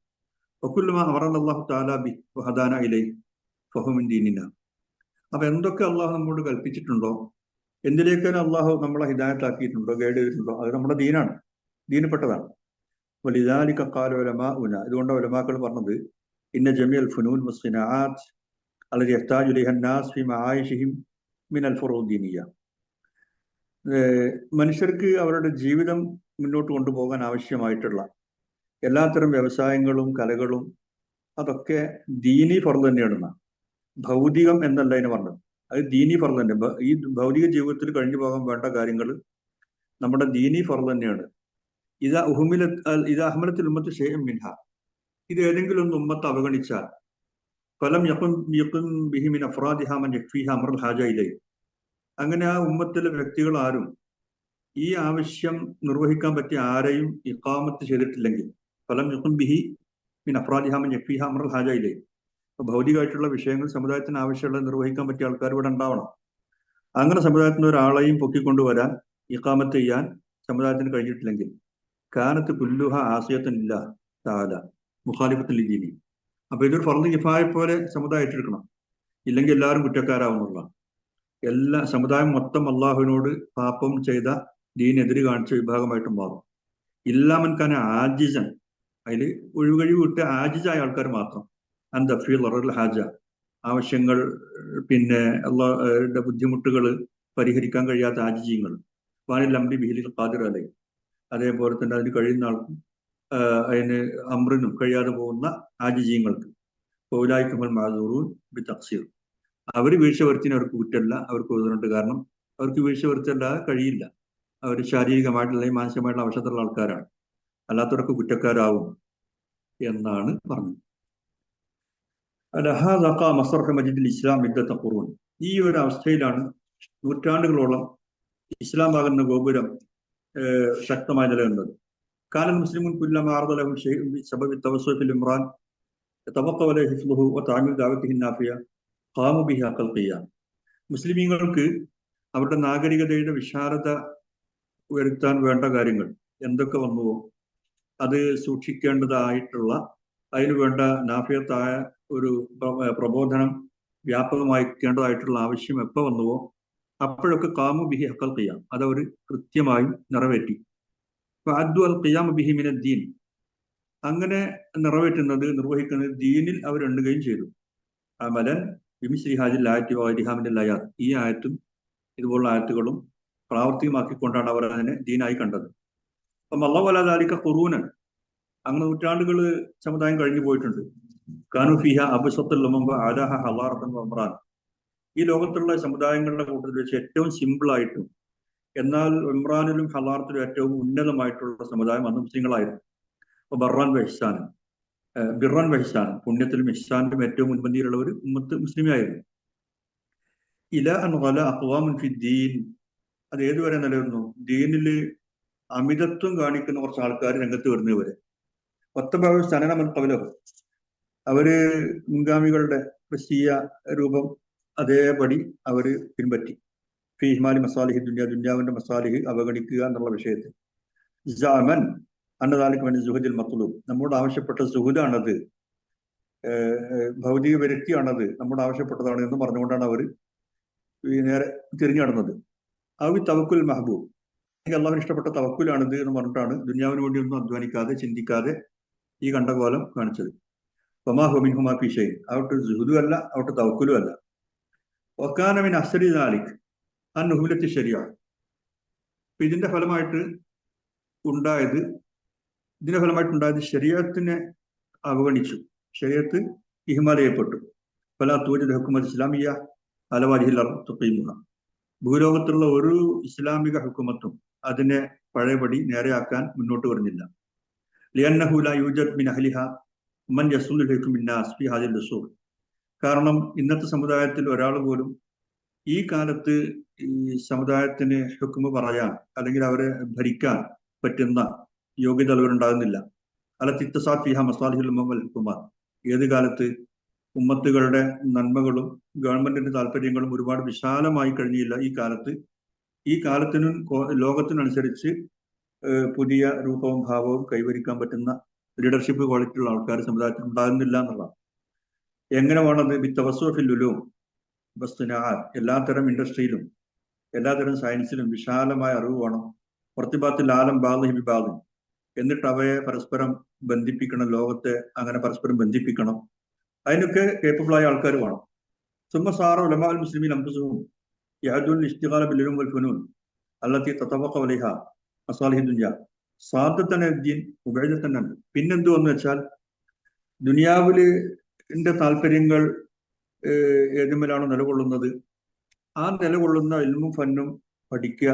വകുല്ലുമാ അമറന അല്ലാഹു തആല ബി വഹദാന ഇലൈഹി ഫഹു മിൻ ദീനിന. അപ്പൊ എന്തൊക്കെ അള്ളാഹു നമ്മോട് കൽപ്പിച്ചിട്ടുണ്ടോ, എന്തിലേക്കാണ് അള്ളാഹു നമ്മളെ ഹിദായത്താക്കിയിട്ടുണ്ടോ, ഗൈഡ് ചെയ്തിട്ടുണ്ടോ, അത് നമ്മുടെ ദീനാണ്, ദീനപ്പെട്ടതാണ്. വലിദാലിക ഖാല ഉലമാഉന. ഇതുകൊണ്ട് ഉലമാക്കൾ പറഞ്ഞത് ഇന്ന ജമീഅൽ ഫുനൂൻ വസ്സിനാഅത്ത് അല്ലതി യഹ്താജു ഇലൈഹ അന്നാസ് ഫി മആയിഷിഹിം മിനൽ ഫുറൂദ് ദീനിയ. മനുഷ്യർക്ക് അവരുടെ ജീവിതം മുന്നോട്ട് കൊണ്ടുപോകാൻ ആവശ്യമായിട്ടുള്ള എല്ലാത്തരം വ്യവസായങ്ങളും കലകളും അതൊക്കെ ദീനി ഫർദ് തന്നെയാണ്. ഭൗതികം എന്നല്ല അതിന് പറഞ്ഞത്, അത് ദീനി ഫർദ് തന്നെ. ഈ ഭൗതിക ജീവിതത്തിൽ കഴിഞ്ഞു പോകാൻ വേണ്ട കാര്യങ്ങൾ നമ്മുടെ ദീനി ഫർദ് തന്നെയാണ്. ഇതാ അഹ്മലത്തിൽ ഉമ്മത്ത് ഷൈഅൻ മിൻഹ. ഇത് ഏതെങ്കിലും ഒന്ന് ഉമ്മത്ത് അവഗണിച്ചാൽ ഫലം യഖും ബിഹി മിൻ അഫ്റാദിഹ മൻ യക്ഫീഹ അംറുൽ ഹാജ ഇലൈഹി. അങ്ങനെ ആ ഉമ്മത്തിലെ വ്യക്തികൾ ആരും ഈ ആവശ്യം നിർവഹിക്കാൻ പറ്റിയ ആരെയും ഇഖാമത്ത് ചെയ്തിട്ടില്ലെങ്കിൽ ഫലം യഖും ബിഹി മിൻ അഫ്റാദിഹ മൻ യക്ഫീഹ അംറുൽ ഹാജ ഇലൈഹി. ഭൗതികമായിട്ടുള്ള വിഷയങ്ങൾ സമുദായത്തിന് ആവശ്യമുള്ളത് നിർവഹിക്കാൻ പറ്റിയ ആൾക്കാർ ഇവിടെ ഉണ്ടാവണം. അങ്ങനെ സമുദായത്തിന് ഒരാളെയും പൊക്കിക്കൊണ്ടുവരാൻ, ഇഖാമത്ത് ചെയ്യാൻ സമുദായത്തിന് കഴിഞ്ഞിട്ടില്ലെങ്കിൽ കാനത്ത് കുല്ലുഹ ആസിയത്തൻ ഇല്ലാ തആല മുഖാലിഫത്തുൽ ലിദീനി. അപ്പൊ ഇതൊരു ഫർദ് കിഫായ പോലെ സമുദായം ഏറ്റെടുക്കണം, ഇല്ലെങ്കിൽ എല്ലാവരും കുറ്റക്കാരാവുന്നുള്ള. എല്ലാ സമുദായം മൊത്തം അള്ളാഹുവിനോട് പാപം ചെയ്ത, ദീനെതിര് കാണിച്ച വിഭാഗമായിട്ട് മാറും. ഇല്ലാമൻ കാന ആജിസൻ, അതിൽ ഒഴികഴിവ് വിട്ട് ആജിസായ ആൾക്കാർ മാത്രം. ഹാജ, ആവശ്യങ്ങൾ, പിന്നെ അള്ളാഹുടെ ബുദ്ധിമുട്ടുകൾ പരിഹരിക്കാൻ കഴിയാത്ത ആജിജീങ്ങൾ. വാനിൽ അംരി ബിഹിലിൽ ഖാദിർ അലൈ. അതേപോലെ തന്നെ അതിന് കഴിയുന്ന ആൾക്കും അതിന് അമ്രിനും കഴിയാതെ പോകുന്ന ആജിജീങ്ങൾക്ക് പൗലായിക്കുമൽ മാസൂറൂൻ ബി തഖ്സീർ. അവർ വീഴ്ച വരുത്തിന് അവർക്ക് കുറ്റല്ല, അവർക്ക് ഉദരുന്നുണ്ട്. കാരണം അവർക്ക് വീഴ്ച വരുത്തല്ലാതെ കഴിയില്ല. അവർ ശാരീരികമായിട്ടുള്ള മാനസികമായിട്ടുള്ള അവശതയുള്ള ആൾക്കാരാണ്, അല്ലാത്തവർക്ക് കുറ്റക്കാരാവും എന്നാണ് പറഞ്ഞത്. ഇസ്ലാം ഖുറൂൻ. ഈ ഒരു അവസ്ഥയിലാണ് നൂറ്റാണ്ടുകളോളം ഇസ്ലാമാകുന്ന ഗോപുരം ശക്തമായി നിലനിന്നത്. കാലൻ മുസ്ലിമുൻ കുല്ലമാ അർദ ലഹു ശൈഉൻ ബിസബബി തവസ്സുൽ ഫിൽ ഇംറാൻ തബഖ അലൈഹി ഹിഫ്ളുഹു വ തഅമീൽ ദഅവതിഹി നാഫിയ ഖാമു ബിഹി അഖൽ ഖിയാം. മുസ്ലിമീങ്ങൾക്ക് അവരുടെ നാഗരികതയുടെ വിശാലത വരുത്താൻ വേണ്ട കാര്യങ്ങൾ എന്തൊക്കെ വന്നുവോ അത് സൂക്ഷിക്കേണ്ടതായിട്ടുള്ള അതിന് വേണ്ട നാഫിയത്തായ ഒരു പ്രബോധനം വ്യാപകമാക്കേണ്ടതായിട്ടുള്ള ആവശ്യം എപ്പോൾ വന്നുവോ അപ്പോഴൊക്കെ കാമു ബിഹി ഹക്കൽ ഖിയാം അതവർ കൃത്യമായും നിറവേറ്റി. അദ്ദു അൽ ഖിയാം ബിഹി മിന ദീൻ അങ്ങനെ നിർവഹിക്കുന്നത് ദീനിൽ അവർ എണ്ണുകയും ചെയ്തു. അമലൻ ബിമിസ്ലി ഹാദിൽ ആയത്തി വൈരിഹാമിന്റെ ആയാത്ത് ഈ ആയത്തും ഇതുപോലുള്ള ആയത്തുകളും പ്രാവർത്തികമാക്കിക്കൊണ്ടാണ് അവർ അതിനെ ദീനായി കണ്ടത്. അപ്പം അല്ലാഹു അലാ ദാലിക ഖുറൂനൻ അങ്ങനെ നൂറ്റാണ്ടുകൾ സമുദായം കഴിഞ്ഞു പോയിട്ടുണ്ട്. കാനു ഫിഹ അബ്സത്തുൽ ഉമം അലാഹ ഹളാറത്തൻ വംറാൻ ഈ ലോകത്തുള്ള സമുദായങ്ങളുടെ കൂട്ടത്തിൽ വെച്ച് ഏറ്റവും സിമ്പിളായിട്ടും എന്നാൽ ഇമ്രാനിലും ഹലാറത്തിലും ഏറ്റവും ഉന്നതമായിട്ടുള്ള സമുദായം അന്ന് മുസ്ലിങ്ങളായിരുന്നു. അപ്പൊ ബർറാൻ വഹിസാനും ബിറാൻ വഹിസാനും പുണ്യത്തിലും ഇഹ്സാനിലും ഏറ്റവും മുൻപന്തിയിലുള്ള ഒരു ഉമ്മത്ത് മുസ്ലിമായിരുന്നു. ഇല അൻവല അഖ്വാമുൻ ഫി ദീൻ അത് ഏതുവരെ നിലനിന്നു? ദീനില് അമിതത്വം കാണിക്കുന്ന കുറച്ച് ആൾക്കാർ രംഗത്ത് വരുന്നവരെ ഒത്തഭാവ സനനമൻ കവലവും അവര് മുൻഗാമികളുടെ ക്രിസ്തീയ രൂപം അതേപടി അവര് പിൻപറ്റി. ഫി ഹിമാലി മസാലിഹി ദുന്യാവിന്റെ മസാലിഹ് അവഗണിക്കുക എന്നുള്ള വിഷയത്തിൽ ജാമൻ അന്നദാലിക് മിൻ സുഹദിൽ മത്ലൂബ് നമ്മോട് ആവശ്യപ്പെട്ട സുഹുദാണത്, ഭൗതിക വ്യക്തിയാണത്, നമ്മോട് ആവശ്യപ്പെട്ടതാണ് എന്ന് പറഞ്ഞുകൊണ്ടാണ് അവർ നേരെ തിരിഞ്ഞു നടന്നത്. അവി തവക്കുൽ മഹബൂബ് അള്ളാഹുവിന് ഇഷ്ടപ്പെട്ട തവക്കുലാണിത് എന്ന് പറഞ്ഞിട്ടാണ് ദുന്യാവിന് വേണ്ടി ഒന്നും അധ്വാനിക്കാതെ ചിന്തിക്കാതെ ഈ കണ്ടകോലം കാണിച്ചത്. ഫമാഹുമിൻ ഹുമാ ഫി ഷൈൻ അവട്ട് സുഹുദും അല്ല അവട്ട് തവക്കുലും അല്ല. വക്കാനമിൻ അസ്രി ദാലിക് അൻ നുഹുലത്തി ശരിയ ഇതിന്റെ ഫലമായിട്ട് ഉണ്ടായത് ശരീഅത്തിനെ അവഗണിച്ചു, ശരീഅത്ത് ഇഹ്മാൽ ചെയ്യപ്പെട്ടു. ഫലാ തൂജദ് ഹുക്കുമത്ത് ഇസ്ലാമിയ അലാ വജ്ഹിൽ അർദ് തുഖീമുഹ ഭൂലോകത്തുള്ള ഒരു ഇസ്ലാമിക ഹുക്കുമത്തും അതിനെ പഴയപടി നേരെയാക്കാൻ മുന്നോട്ട് വരുന്നില്ല. ലിയന്നഹു ലാ യൂജദ് മിൻ അഹ്ലിഹ മൻ യസുല്ലു ലക്കും മിന്നാസ് ഫി ഹാദിൽ ഉസൂൽ കാരണം ഇന്നത്തെ സമുദായത്തിൽ ഒരാൾ പോലും ഈ കാലത്ത് ഈ സമുദായത്തിന് ഹുക്കുമ പറയാൻ അല്ലെങ്കിൽ അവരെ ഭരിക്കാൻ പറ്റുന്ന യോഗ്യത അവരുണ്ടാകുന്നില്ല. അല്ല തിത്തസാദ് ഫിഹ മസാലിഹുൽ ഉമ്മം വൽ ഹുക്കുമാ ഏത് കാലത്ത് ഉമ്മത്തുകളുടെ നന്മകളും ഗവൺമെന്റിന്റെ താല്പര്യങ്ങളും ഒരുപാട് വിശാലമായി കഴിഞ്ഞില്ല. ഈ കാലത്തിനും ലോകത്തിനനുസരിച്ച് പുതിയ രൂപവും ഭാവവും കൈവരിക്കാൻ പറ്റുന്ന ലീഡർഷിപ്പ് ക്വാളിറ്റി ഉള്ള ആൾക്കാർ സമുദായത്തിൽ ഉണ്ടാകുന്നില്ല എന്നുള്ളതാണ്. എങ്ങനെ വേണത്? ബിത്തവസ്സുഫിൽ ഉലൂം ബസ്തിനാഅത്ത് എല്ലാത്തരം ഇൻഡസ്ട്രിയിലും എല്ലാത്തരം സയൻസിലും വിശാലമായ അറിവ് വേണം. പ്രതിഭാത്തിൽ ആലം ബാദിഹി ബിബാദിൻ എന്നിട്ട് അവയെ പരസ്പരം ബന്ധിപ്പിക്കണം, ലോകത്തെ അങ്ങനെ പരസ്പരം ബന്ധിപ്പിക്കണം. അതിനൊക്കെ കേപ്പബിളായ ആൾക്കാർ വേണം. സുമ്മസാറ ഉലമാ അൽ മുസ്ലിമീൻ അംഫുസുഹും യഅദുൽ ഇസ്തിഗാല ബിൽ ഉലൂം വൽ ഫുനൂൻ അല്ലത്തി തതവഖ അലൈഹ മസാലിഹി ദുനിയ സാദത്തൻ ദീൻ ഉബൈദത്തൻ. പിന്നെന്തു എന്ന് വെച്ചാൽ ദുനിയാവിന്റെ താല്പര്യങ്ങൾ ഏതുമേലാണോ നിലകൊള്ളുന്നത് ആ നിലകൊള്ളുന്ന ഇൽമും ഫന്നും പഠിക്കുക,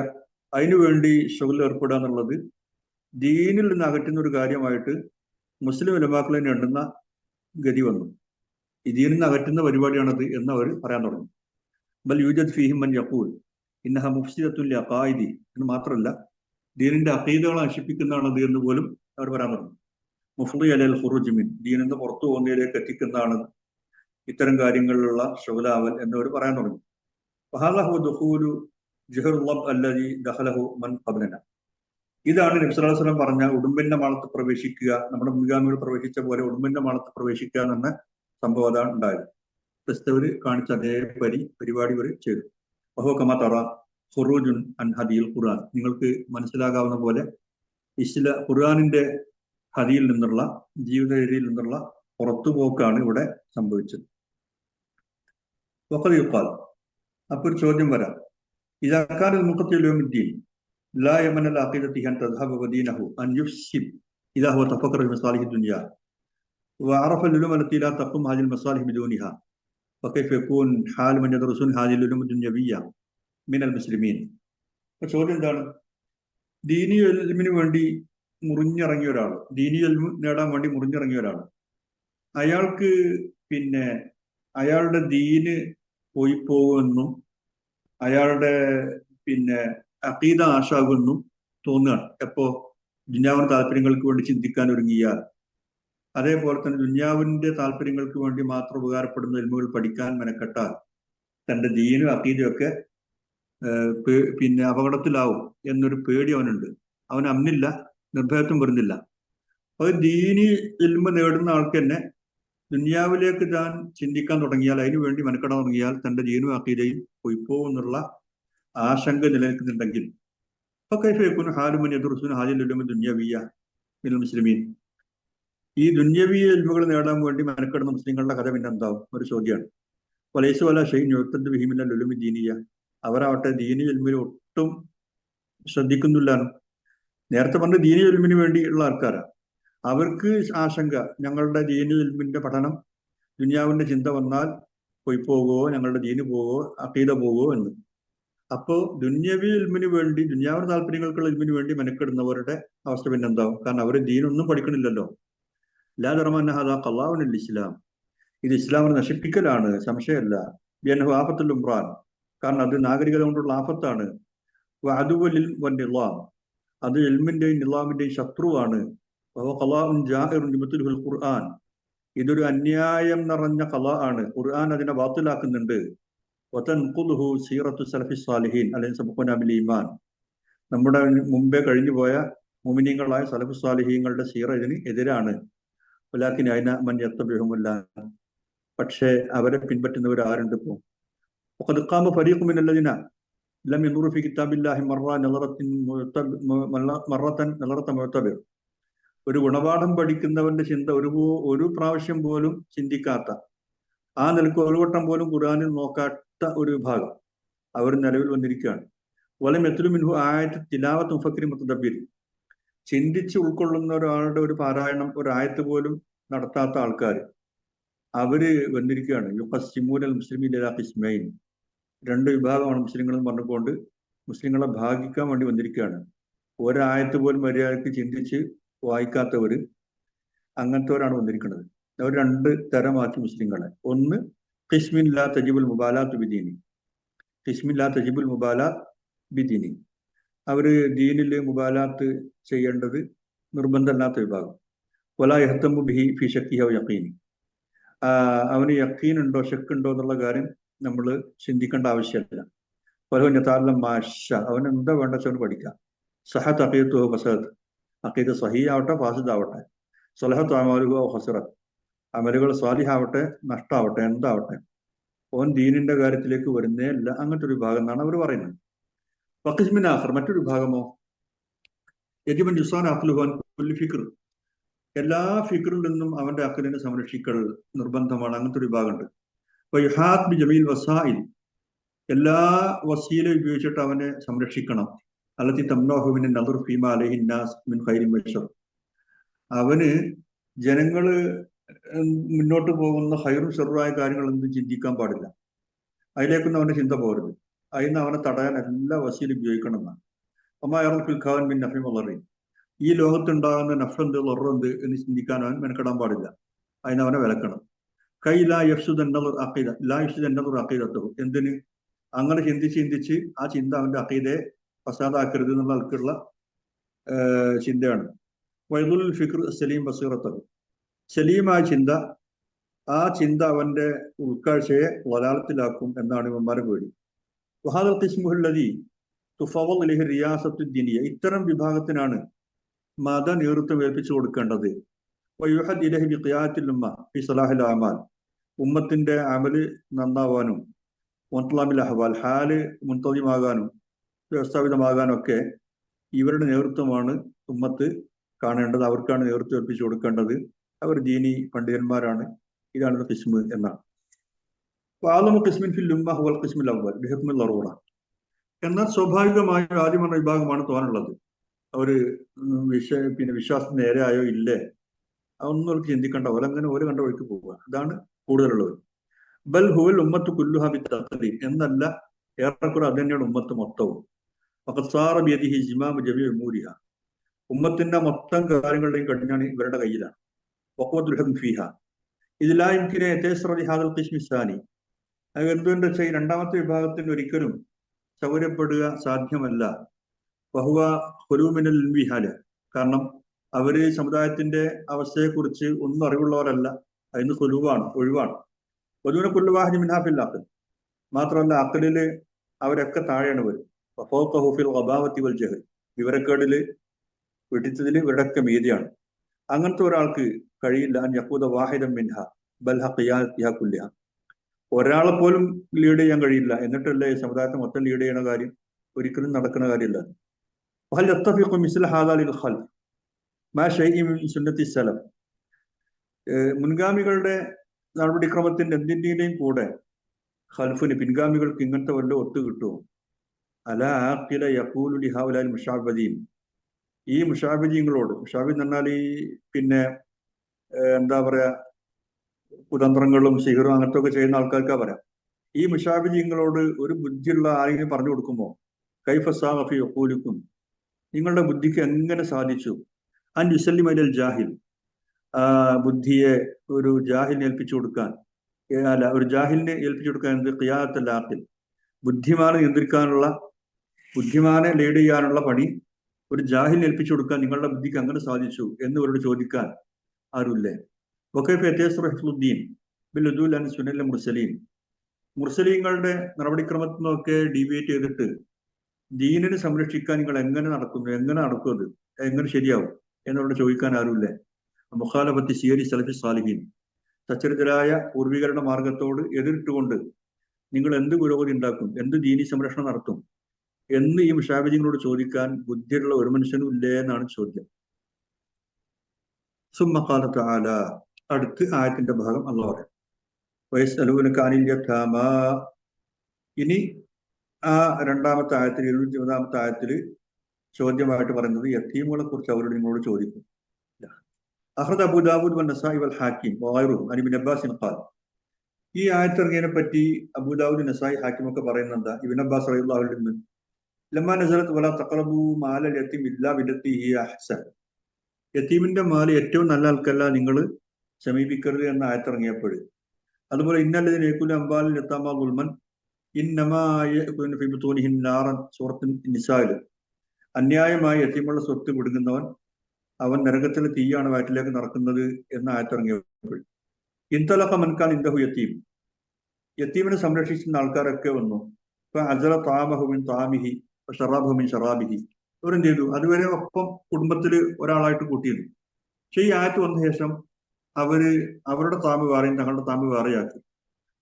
അതിനുവേണ്ടി ഷുഗൽ ഏർപ്പെടുക എന്നുള്ളത് ദീനിൽ നിന്ന് അകറ്റുന്ന ഒരു കാര്യമായിട്ട് മുസ്ലിം ഉലമാക്കൾ തന്നെ എണ്ണുന്ന ഗതി വന്നു. ഈ ദീനിൽ നിന്ന് അകറ്റുന്ന പരിപാടിയാണത് എന്ന് അവർ പറയാൻ തുടങ്ങി. ബൽ യൂജദ് ഫീഹിം മൻ യഖൂൽ ഇന്നഹ മുഫ്സിദത്തുൻ ലിഅഖായിദി എന്ന് മാത്രമല്ല ദീനിന്റെ അഖീദകളെ നശിപ്പിക്കുന്നതാണത് എന്ന് പോലും അവർ പറയാൻ തുടങ്ങി. മുഫ്ളി അലൽ ഖുറൂജ് മിൻ ദീനിൽ നിന്ന് പുറത്തു പോകുന്നതിലേക്ക് എത്തിക്കുന്നതാണ് ഇത്തരം കാര്യങ്ങളിലുള്ള ഷുഗലാവൽ എന്നവർ പറയാൻ തുടങ്ങി. വഹാദാ ഹുവ ദുഖൂലു ജുഹറുല്ലബ് അല്ലദി ദഖലഹു മൻ ഖബ്ലന ഇതാണ് നബി സല്ലല്ലാഹു അലൈഹി വസല്ലം പറഞ്ഞ ഉടുമ്പിന്റെ മാളത്ത് പ്രവേശിക്കുക, നമ്മുടെ മുൻഗാമികൾ പ്രവേശിച്ച പോലെ ഉടുമ്പിന്റെ മാളത്ത് പ്രവേശിക്കുക എന്ന സംഭവം അതാണ് ഉണ്ടായത്. ക്രിസ്തവര് കാണിച്ച അതേ പരിപാടി ഇവർ ചെയ്തു. അഹോ കമാ തറ ഖുറൂജുൻ അൻ ഹദിയിൽ ഖുർആൻ നിങ്ങൾക്ക് മനസ്സിലാകാവുന്ന പോലെ ഖുർആനിന്റെ ഹദിയിൽ നിന്നുള്ള ജീവിത രീതിയിൽ നിന്നുള്ള പുറത്തുപോക്കാണ് ഇവിടെ സംഭവിച്ചത്. വഖദ് യുഖാൽ അപ്പോൾ ഒരു ചോദ്യം വരാം. ഇദാ കാന മുഖത്തിൽ യൗമിദ്ദീൻ لا يمن العقيدة أن تذهب ودينه أن يفسد إذا هو تفكر في مصالح الدنيا وعرف العلوم التي لا تقوم هذه المصالح بدونها فكيف يكون حال من يدرسون هذه العلوم الدنيوية من المسلمين. ചോദ്യം എന്താണ്? ദീനി ഇൽമിന് വേണ്ടി മുറിഞ്ഞിറങ്ങിയ ഒരാൾ, ദീനി ഇൽമ് നേടാൻ വേണ്ടി മുറിഞ്ഞിറങ്ങിയ ഒരാൾ, അയാൾക്ക് പിന്നെ അയാളുടെ ദീന് പോയി പോകുമെന്നും അയാളുടെ പിന്നെ അഖീദ നാശാകുമെന്നും തോന്നുകയാണ്. എപ്പോ ദുന്യാവിന്റെ താല്പര്യങ്ങൾക്ക് വേണ്ടി ചിന്തിക്കാൻ ഒരുങ്ങിയാൽ, അതേപോലെ തന്നെ ദുന്യാവിന്റെ താല്പര്യങ്ങൾക്ക് വേണ്ടി മാത്രം ഉപകാരപ്പെടുന്ന ഇൽമുകൾ പഠിക്കാൻ മെനക്കെട്ടാൽ തന്റെ ദീനും അഖീദയും ഒക്കെ പിന്നെ അപകടത്തിലാവും എന്നൊരു പേടി അവനുണ്ട്. അവൻ അമ്മില്ല, നിർഭയത്വം വരുന്നില്ല. അത് ദീനി ഇൽമ നേടുന്ന ആൾക്ക് തന്നെ ദുനിയാവിലേക്ക് താൻ ചിന്തിക്കാൻ തുടങ്ങിയാൽ, അതിനു വേണ്ടി മെനക്കെടാൻ തുടങ്ങിയാൽ തന്റെ ദീനും അഖീദയും പൊയ്പോകുന്നുള്ള ആശങ്ക നിലനിൽക്കുന്നുണ്ടെങ്കിൽ മുസ്ലിമീൻ, ഈ ദുന്യവീയ ഇൽമുകൾ നേടാൻ വേണ്ടി മെനക്കെടുന്ന മുസ്ലിങ്ങളുടെ കഥ പിന്നെ എന്താവും? ഒരു ചോദ്യമാണ്. വലൈസു വല ഷൈൻ യുഅ്തദ് ബിഹി മിനൽ ഉലൂമി ദീനിയ, അവരാവട്ടെ ദീനി ഇൽമിൽ ഒട്ടും ശ്രദ്ധിക്കുന്നില്ല. നേരത്തെ പറഞ്ഞ ദീനി ഇൽമിന് വേണ്ടിയുള്ള ആൾക്കാരാണ്. അവർക്ക് ആശങ്ക, ഞങ്ങളുടെ ദീനി ഇൽമിന്റെ പഠനം ദുനിയാവിന്റെ ചിന്ത വന്നാൽ പോയി പോകുമോ, ഞങ്ങളുടെ ദീന് പോകുമോ, അഖീദ പോകുമോ എന്ന്. അപ്പോ ദുന്യവി ഇൽമിന് വേണ്ടി, ദുനിയാവിന്റെ താല്പര്യങ്ങൾക്കുള്ള ഇൽമിന് വേണ്ടി മെനക്കെടുന്നവരുടെ അവസ്ഥ പിന്നെ എന്താവും? കാരണം അവർ ദീനൊന്നും പഠിക്കണില്ലല്ലോ. ലാ ദർമന്നഹദാ ഖല്ലാഉൽ ഇസ്ലാം, ഇത് ഇസ്ലാമിനെ നശിപ്പിക്കലാണ്, സംശയമല്ല. ബിഅന്നഹു ആഫത്തുൽ ഉംറാൻ, കാരണം അത് നാഗരികത കൊണ്ടുള്ള ആഫത്താണ്. വഅദുവ്വുൽ ഇൽം വന്നിളാം, അത് ഇൽമിന്റെയും നിളാമിന്റെയും ശത്രുവാണ്. ഖലാഉൻ ജാഇറുൻ യുബ്തിലുൽ ഖുർആൻ, ഇതൊരു അന്യായം നിറഞ്ഞ ഖലാ ആണ്, ഖുർആൻ അതിനെ ബാത്തിലാക്കുന്നുണ്ട്. വതൻഖുലുഹു സീറത്തു സലഫി സാലിഹീൻ അലൈഹി സബഖുനാ ബിൽ ഈമാൻ, നമ്മുടെ മുമ്പേ കഴിഞ്ഞു പോയ മുഅ്മിനീങ്ങളായ സലഫു സാലിഹീങ്ങളുടെ സീറ ഇതിന് എതിരാണ്. വലാകിൻ അയ്ന മൻ യത്തബിഉഹുമുല്ല, പക്ഷേ അവരെ പിൻപറ്റുന്നവർ ആരുണ്ട്? ഇപ്പോൾ വഖദ് ഖാമ ഫരീഖു മിനല്ലദീന ലം യൻദുറു ഫി കിതാബില്ലാഹി മറത്തൻ നളറത്ത മുഅ്തബിർ, ഒരു ഗുണപാഠം പഠിക്കുന്നവന്റെ ചിന്ത ഒരു പ്രാവശ്യം പോലും ചിന്തിക്കാത്ത, ആ നിലക്ക് ഒരു വട്ടം പോലും ഖുർആനിൽ നോക്കാത്ത ഒരു വിഭാഗം അവർ നിലവിൽ വന്നിരിക്കുകയാണ്. വലം യത്ലു മിൻഹു ആയത്ത് തിലാവത്ത് മുഫക്കിരി മുതദബ്ബിർ, ചിന്തിച്ച് ഉൾക്കൊള്ളുന്ന ഒരാളുടെ ഒരു പാരായണം, ഒരു ആയത്ത് പോലും നടത്താത്ത ആൾക്കാർ അവര് വന്നിരിക്കുകയാണ്. യുഖസ്സിമൂനൽ മുസ്ലിമീന ഇലാ ഖിസ്മൈൻ, രണ്ട് വിഭാഗമാണ് മുസ്ലിങ്ങൾ എന്ന് പറഞ്ഞുകൊണ്ട് മുസ്ലിങ്ങളെ ഭാഗിക്കാൻ വേണ്ടി വന്നിരിക്കുകയാണ്. ഒരായത്ത് പോലും മര്യാദക്ക് ചിന്തിച്ച് വായിക്കാത്തവർ, അങ്ങനത്തെവരാണ് വന്നിരിക്കുന്നത്. അവർ രണ്ട് തരമാക്കി മുസ്ലിങ്ങളെ. ഒന്ന് ഖിസ്മിൻ ലാ തജിബുൽ മുബാലാത്ത് ബിദീനി, ഖിസ്മിൻ ലാ തജിബുൽ മുബാലാത്ത് ബിദീനി, അവര് ദീനിൽ മുബാലാത്ത് ചെയ്യേണ്ടത് നിർബന്ധമല്ലാത്ത വിഭാഗം. വലാ യഹ്തമു ബിഹി ഫി ശക്കിഹി ഔ യഖീനി, അവന് യഖീൻ ഉണ്ടോ ഷക്കുണ്ടോ എന്നുള്ള കാര്യം നമ്മൾ ചിന്തിക്കേണ്ട ആവശ്യമില്ല. വലഹു യതഅല്ലം മാഷ, അവൻ എന്താ വേണ്ട വെച്ചാൽ പഠിക്കാം. സഹത്ത് അഖീദത്തുഹു ഫസദ്, അഖീദ സഹീഹ് ആവട്ടെ ഫാസിദ് ആവട്ടെ. സ്വലഹത്ത് അമാലുഹു ഔ ഖസറത്ത്, അമലുകൾ സ്വാലിഹാവട്ടെ നഷ്ടാവട്ടെ എന്താവട്ടെ, ഓൻ ദീനിന്റെ കാര്യത്തിലേക്ക് വരുന്നേ അല്ല. അങ്ങനത്തെ ഒരു വിഭാഗം എന്നാണ് അവർ പറയുന്നത്. വഖിസ്മിൻ ആഖർ, മറ്റൊരു വിഭാഗമോ യജിബൻ യുസാൻ അഖ്ലുഹു അൻ കുല്ലി ഫിക്ർ, എല്ലാ ഫിക്റിൽ നിന്നും അവന്റെ അഖലിനെ സംരക്ഷിക്കൽ നിർബന്ധമാണ്. അങ്ങനത്തെ ഒരു വിഭാഗമുണ്ട്. വയുഹാത്ത് ബി ജമീൽ വസായിൽ, എല്ലാ വസീല ഉപയോഗിച്ചിട്ട് അവനെ സംരക്ഷിക്കണം. അല്ലത്തി തംനഉഹു മിൻ നദർ ഫീമാ അലൈഹി നാസ് മിൻ ഖൈരി വശർ, അവന് ജനങ്ങള് മുന്നോട്ട് പോകുന്ന ഹൈറും ഷെറുമായ കാര്യങ്ങളൊന്നും ചിന്തിക്കാൻ പാടില്ല, അതിലേക്കൊന്നും അവന്റെ ചിന്ത പോരുത്. അതിന് അവനെ തടയാൻ എല്ലാ വസീലും ഉപയോഗിക്കണം എന്നാണ്. അമ്മാൻ മിൻ നഫി വളറി, ഈ ലോകത്തുണ്ടാകുന്ന നഫ്രെന്ത് ലൊറെന്ത് എന്ന് ചിന്തിക്കാൻ അവൻ മെനക്കെടാൻ പാടില്ല, അതിനവനെ വിലക്കണം. കൈ ലാ യഫ്സുദ് അഖീദ ലാ യഫ്സുദ് അഖീദത്തുഹു, എന്തിന്? അങ്ങനെ ചിന്തിച്ച് ആ ചിന്ത അവന്റെ അഖീദയെ ഫസാദാക്കരുത് എന്നുള്ള ആൾക്കുള്ള ചിന്തയാണ്. വൈദുൽ ഫിക്ർ സലീം ബസീറത്തുഹു, സലീമായ ചിന്ത, ആ ചിന്ത അവന്റെ ഉൾക്കാഴ്ചയെ വലാലത്തിലാക്കും എന്നാണ് ഇവന്മാരെ പേടി. വഹാദൽ ഖിസ്മുല്ലദീ തുഫവ്വൽ ഇലൈഹി റിയാസത്തു ദീനിയ, ഇത്തരം വിഭാഗത്തിനാണ് മത നേതൃത്വം ഏൽപ്പിച്ചു കൊടുക്കേണ്ടത്. വയുഹദ് ഇലൈഹി ബിഖിയാത്തിൽ ഉമ്മ ഫി സലാഹിൽ അമാൽ, ഉമ്മത്തിന്റെ അമല് നന്നാവാനും മുൻതളമിൽ അഹ്വാൽ, ഹാല് മുൻതളിമാകാനും വ്യവസ്ഥാപിതമാകാനും ഒക്കെ ഇവരുടെ നേതൃത്വമാണ് ഉമ്മത്ത് കാണേണ്ടത്. അവർക്കാണ് നേതൃത്വം ഏൽപ്പിച്ചു കൊടുക്കേണ്ടത്. അവർ ദീനി പണ്ഡിതന്മാരാണ്. ഇതാണ് ഖിസ്മ് എന്നാണ്. ആലമു ഖിസ്മിൻ ഫിൽ ഉമ്മ ഹുവൽ ഖിസ്മുൽ അവ്വൽ ബിഹുക്മിൽ ദറൂറ, എന്നാൽ സ്വാഭാവികമായും ആദ്യം പറഞ്ഞ വിഭാഗമാണ് തോന്നുള്ളത്. അവര് വിശ്വാസം നേരെയായോ ഇല്ലേ അതൊന്നും അവർക്ക് ചിന്തിക്കേണ്ട, ഓരങ്ങനെ ഓരോ കണ്ട വഴിക്ക് പോവുക, ഇതാണ് കൂടുതലുള്ളത്. ബൽ ഹുവൽ ഉമ്മത്ത് കുല്ലുഹ ബിത്തഖ്ലീദ്, എന്നല്ല, ഏറെക്കുറെ അത് തന്നെയാണ് ഉമ്മത്ത് മൊത്തവും. ഫഖസാറ ബിയദിഹി ജിമാമു ജമീഇ ഉമൂരിഹ, ഉമ്മത്തിന്റെ മൊത്തം കാര്യങ്ങളുടെയും കടിഞ്ഞാണ് ഇവരുടെ കയ്യിലാണ്. വഖവത്തുൽ ഹുക്ം ഫീഹ ഇദ് ലാ യുംകിനു യതയസ്സറ ലിഹാദൽ ഖിസ്മി സാനി, അത് എന്തുകൊണ്ട് വെച്ചാൽ ഈ രണ്ടാമത്തെ വിഭാഗത്തിന് ഒരിക്കലും സൗകര്യപ്പെടുക സാധ്യമല്ല. വഹുവ ഖുലൂ മിനൽ വിഹാല, കാരണം അവര് സമുദായത്തിന്റെ അവസ്ഥയെക്കുറിച്ച് ഒന്നും അറിവുള്ളവരല്ല, അതിന് ഖുലൂവാണ്, ഒഴിവാണ്. വദൂന കുല്ലു വാഹിദി മിൻഹാ ഫിൽ അഖ്ൽ, മാത്രമല്ല അഖ്ലില് അവരൊക്കെ താഴെയാണ് വരും. വഫൗഖഹു ഫിൽ ഗബാവത്തി വൽ ജഹൽ, വിവരക്കേടില് വെടിച്ചതിൽ ഇവരുടെയൊക്കെ മീതിയാണ്. അങ്ങനത്തെ ഒരാൾക്ക് കഴിയില്ല അൻ യഖൂദ വാഹിദൻ മിൻഹ ബൽ ഖിയാദത്തിഹ കുല്ലിഹ. ഒരാളെ പോലും ലീഡ് ചെയ്യാൻ കഴിയില്ല, എന്നിട്ടല്ലേ സമുദായത്തെ മൊത്തം ലീഡ് ചെയ്യണ കാര്യം? ഒരിക്കലും നടക്കുന്ന കാര്യമല്ല. വഹൽ യത്തഫിഖു മിസ്ല ഹാദാ ലിൽ ഖൽഫ് മാ ശൈഇൻ മിൻ സുന്നത്തി സലഫ്. മുൻഗാമികളുടെ നടപടിക്രമത്തിന്റെ എന്തിന്റെയും കൂടെ ഖൽഫിന് പിൻഗാമികൾക്ക് ഇങ്ങനത്തെ വല്ല ഒത്തു കിട്ടുമോ? അല ആഖില യഖൂലു ലിഹൗലാൽ മുശാബദീൻ. ഈ മുശാബിദീങ്ങളോട്, മുശാബിദ് എന്ന് പറഞ്ഞാൽ ഈ പിന്നെ എന്താ പറയാ, കുതന്ത്രങ്ങളും സിഹറും അങ്ങനത്തെ ഒക്കെ ചെയ്യുന്ന ആൾക്കാർക്കാ പറയാം. ഈ മുശാബിദീങ്ങളോട് ഒരു ബുദ്ധിയുള്ള ആരെങ്കിലും പറഞ്ഞു കൊടുക്കുമ്പോൾ കൈഫസാഫി യഖൂലുക്കും, നിങ്ങളുടെ ബുദ്ധിക്ക് എങ്ങനെ സാധിച്ചു അൻ യുസല്ലിം അലൽ ജാഹിൽ, ബുദ്ധിയെ ഒരു ജാഹിലിനെ ഏൽപ്പിച്ചു കൊടുക്കാൻ, അല്ല ഒരു ജാഹിലിനെ ഏൽപ്പിച്ചു കൊടുക്കാൻ, എന്ത് ഖിയാദത്തുൽ ആഖിൽ, ബുദ്ധിമാനെ നിയന്ത്രിക്കാനുള്ള, ബുദ്ധിമാനെ ലീഡ് ചെയ്യാനുള്ള പണി ഒരു ജാഹിലിനെ ഏൽപ്പിച്ചു കൊടുക്കാൻ നിങ്ങളുടെ ബുദ്ധിക്ക് അങ്ങനെ സാധിച്ചു എന്ന് ഇവരോട് ചോദിക്കാൻ ആരുമില്ലേ? മുർസലീൻ, മുർസലീങ്ങളുടെ നടപടിക്രമത്തിൽ നിന്നൊക്കെ ഡീവിയേറ്റ് ചെയ്തിട്ട് ദീനിനെ സംരക്ഷിക്കാൻ നിങ്ങൾ എങ്ങനെ നടക്കുന്നു, എങ്ങനെ നടക്കുന്നത്, എങ്ങനെ ശരിയാവും എന്നവരോട് ചോദിക്കാൻ ആരുമില്ലേ? മുഖാലഫത്തി സിയരി സലഫി സാലിഹീൻ, സച്ചരിതരായ പൂർവീകരണ മാർഗത്തോട് എതിരിട്ടുകൊണ്ട് നിങ്ങൾ എന്ത് പുരോഗതി ഉണ്ടാക്കും, എന്ത് ദീനി സംരക്ഷണം നടത്തും എന്ന് ഈ മുശാബിദീങ്ങളോട് ചോദിക്കാൻ ബുദ്ധിയുള്ള ഒരു മനുഷ്യനും ഇല്ലേ എന്നാണ് ചോദ്യം. സുമ്മ ഖാല തആല, അടുത്ത് ആയത്തിന്റെ ഭാഗം അല്ലാഹു പറയാം. വയസ്അലൂനക അനിൽ യതാമ. ഇനി ആ രണ്ടാമത്തെ ആയത്തിൽ 79ാമത്തെ ആയത്തിൽ ചോദ്യമായിട്ട് പറയുന്നത് യതീമുകളെ കുറിച്ച് അവരോട് നിങ്ങളോട് ചോദിക്കും. അഖ്റജ അബൂ ദാവൂദ് വന്നസായി വൽ ഹാക്കിം വഗൈറുഹും അൻ ഇബ്നു അബ്ബാസ് ഖാൽ. ഈ ആയത്തിറങ്ങിയതിനെ പറ്റി അബൂ ദാവൂദ്, നസായി, ഹാക്കിം ഒക്കെ പറയുന്നത് എന്താ? ഇബ്നു അബ്ബാസ് റളിയല്ലാഹു അൻഹു നിന്ന് ലമ്മാ നസലത്ത് വലാ തഖറബൂ മാലൽ യതീം ഇല്ലാ ബില്ലത്തി ഹിയ അഹ്സൻ, യതീമിന്റെ മാല് ഏറ്റവും നല്ല ആൾക്കല്ല നിങ്ങൾ സമീപിക്കരുത് എന്ന ആയത്തിറങ്ങിയപ്പോൾ, അതുപോലെ ഇന്നല്ലദീന യഅ്കുലൂന അംവാലൽ യതാമാ ദുൽമൻ ഇന്നമാ യഅ്കുലൂന ഫീ ബുതൂനിഹിം നാറൻ, സൂറത്തുൻ നിസായിൽ, അന്യായമായി യതീമുള്ള സ്വത്ത് വിടുങ്ങുന്നവൻ അവൻ നരകത്തിലെ തീയാണ് വയറ്റിലേക്ക് നടക്കുന്നത് എന്ന ആയത്തിറങ്ങിയപ്പോൾ, ഇൻതലഖ മൻകാൻ ഇൻദഹു യതീം, യതീമിനെ സംരക്ഷിക്കുന്ന ആൾക്കാരൊക്കെ വന്നു. അസല താമഹു മിൻ താമിഹി ഷറാബഹു മിൻ ഷറാബിഹി, അവരെന്ത് ചെയ്തു? അതുവരെ ഒപ്പം കുടുംബത്തിൽ ഒരാളായിട്ട് കൂട്ടിയിരുന്നു. പക്ഷെ ഈ ആയത്ത് വന്ന ശേഷം അവരുടെ താമ് വേറെയും തങ്ങളുടെ താമ് വേറെയാക്കി,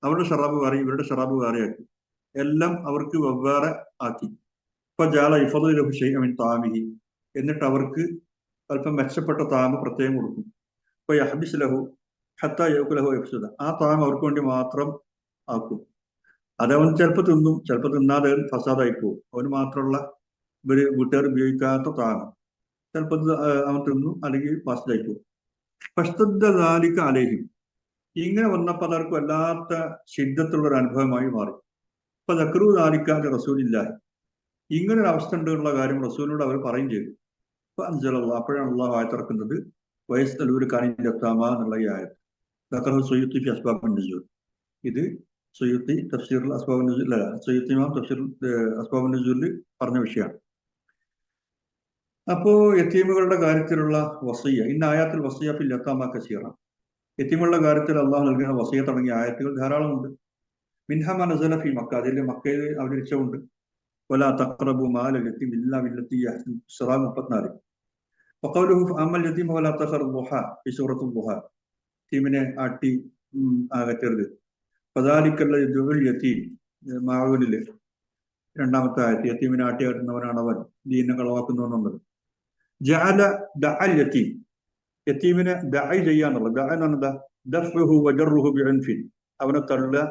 അവരുടെ ഷറാബ് വേറെയും ഇവരുടെ ഷറാബ് വേറെയാക്കി, എല്ലാം അവർക്ക് വെവ്വേറെ ആക്കി. ഇപ്പൊ ജാല ഇഫദു ഷൈഅ മിൻ താമിഹി, എന്നിട്ട് അവർക്ക് അല്പം മെച്ചപ്പെട്ട താമ് പ്രത്യേകം കൊടുക്കും. ഇപ്പൊ യഹ്ബിസ് ലഹു ഹത്താ യഅ്കുലഹു യഫ്സുദ, ആ താമ് അവർക്ക് വേണ്ടി മാത്രം ആക്കും. അതവൻ ചിലപ്പോൾ തിന്നും, ചിലപ്പോൾ തിന്നാതെ ഫസാദായി പോകും. അവന് മാത്രമുള്ള വീട്ടുകാർ ഉപയോഗിക്കാത്ത താമ് ചിലപ്പോൾ അവൻ തിന്നു, അല്ലെങ്കിൽ ഫാസ്റ്റായി പോകും. പശ്ചദ്ദാലിക അലേഹിം, ഇങ്ങനെ വന്നപ്പോൾ അതവർക്ക് വല്ലാത്ത ശിദ്ധത്തുള്ള ഒരു അനുഭവമായി മാറി. അപ്പൊ ദക്രു ദാലിക്കാന്റെ റസൂലില്ലാഹി, ഇങ്ങനെ ഒരു അവസ്ഥ ഉള്ള കാര്യം റസൂലിനോട് അവർ പറയും ചെയ്തു. അപ്പൊ അൻസലല്ലാഹ്, അപ്പോഴാണ് അള്ളാഹു ആയത്തിറക്കുന്നത് വയസ്തലൂർ കാനിന്റെ എത്താമ എന്നുള്ള ഈ ആയത്ത്. ദക്റഹു സുയൂത്തി ഫി അസ്ബാബിൻ നുസൂൽ, ഇത് സുയൂത്തി തഫ്സീറുൽ അസ്ബാബുൻ നുസൂൽ, അല്ല സുയൂത്തി ഇമാം തഫ്സീറുൽ അസ്ബാബുൻ നുസൂലിൽ പറഞ്ഞ വിഷയമാണ്. അപ്പോ യതീമുകളുടെ കാര്യത്തിലുള്ള വസിയ, ഇന്ന ആയാത്തിൽ വസിയ ഫിൽ യതാമ കസീറ, യതീമുകളുടെ കാര്യത്തിൽ അള്ളാഹു നൽകുന്ന വസിയ തുടങ്ങിയ ആയത്തുകൾ ധാരാളമുണ്ട്. മിൻഹ മാ നസല ഫി മക്ക, അതിൽ മക്കയിൽ അവതരിച്ചുണ്ട്. വലാ തഖറബു മാലൽ യതീം ഇല്ലാ ബില്ലത്തി അഹ്സൻ, സൂറ 34. വഖൗലുഹു ഫഅമ്മൽ യതീം വലാ തഖറബു ദുഹ ഫി സൂറത്തുൽ ദുഹ, യതീമിനെ ആട്ടി അകറ്റരുത്. ഫദാലിക്കൽ യദുൽ യതീം, മാഊനിലെ രണ്ടാമത്തെ ആയത്ത്, യതീമിനെ ആട്ടി അകറ്റുന്നവനാണ് അവൻ, ദീനിനെ കളവാക്കുന്നവനുണ്ട്. ജഅല ദഅൽ യതീം, യതീമിനെ ദഅ ചെയ്യാന്നുള്ളത്, ദഅ എന്ന് പറഞ്ഞാൽ ദഫ്ഉഹു വജറുഹു ബിഉൻഫിൻ, അവനെ തള്ളുക,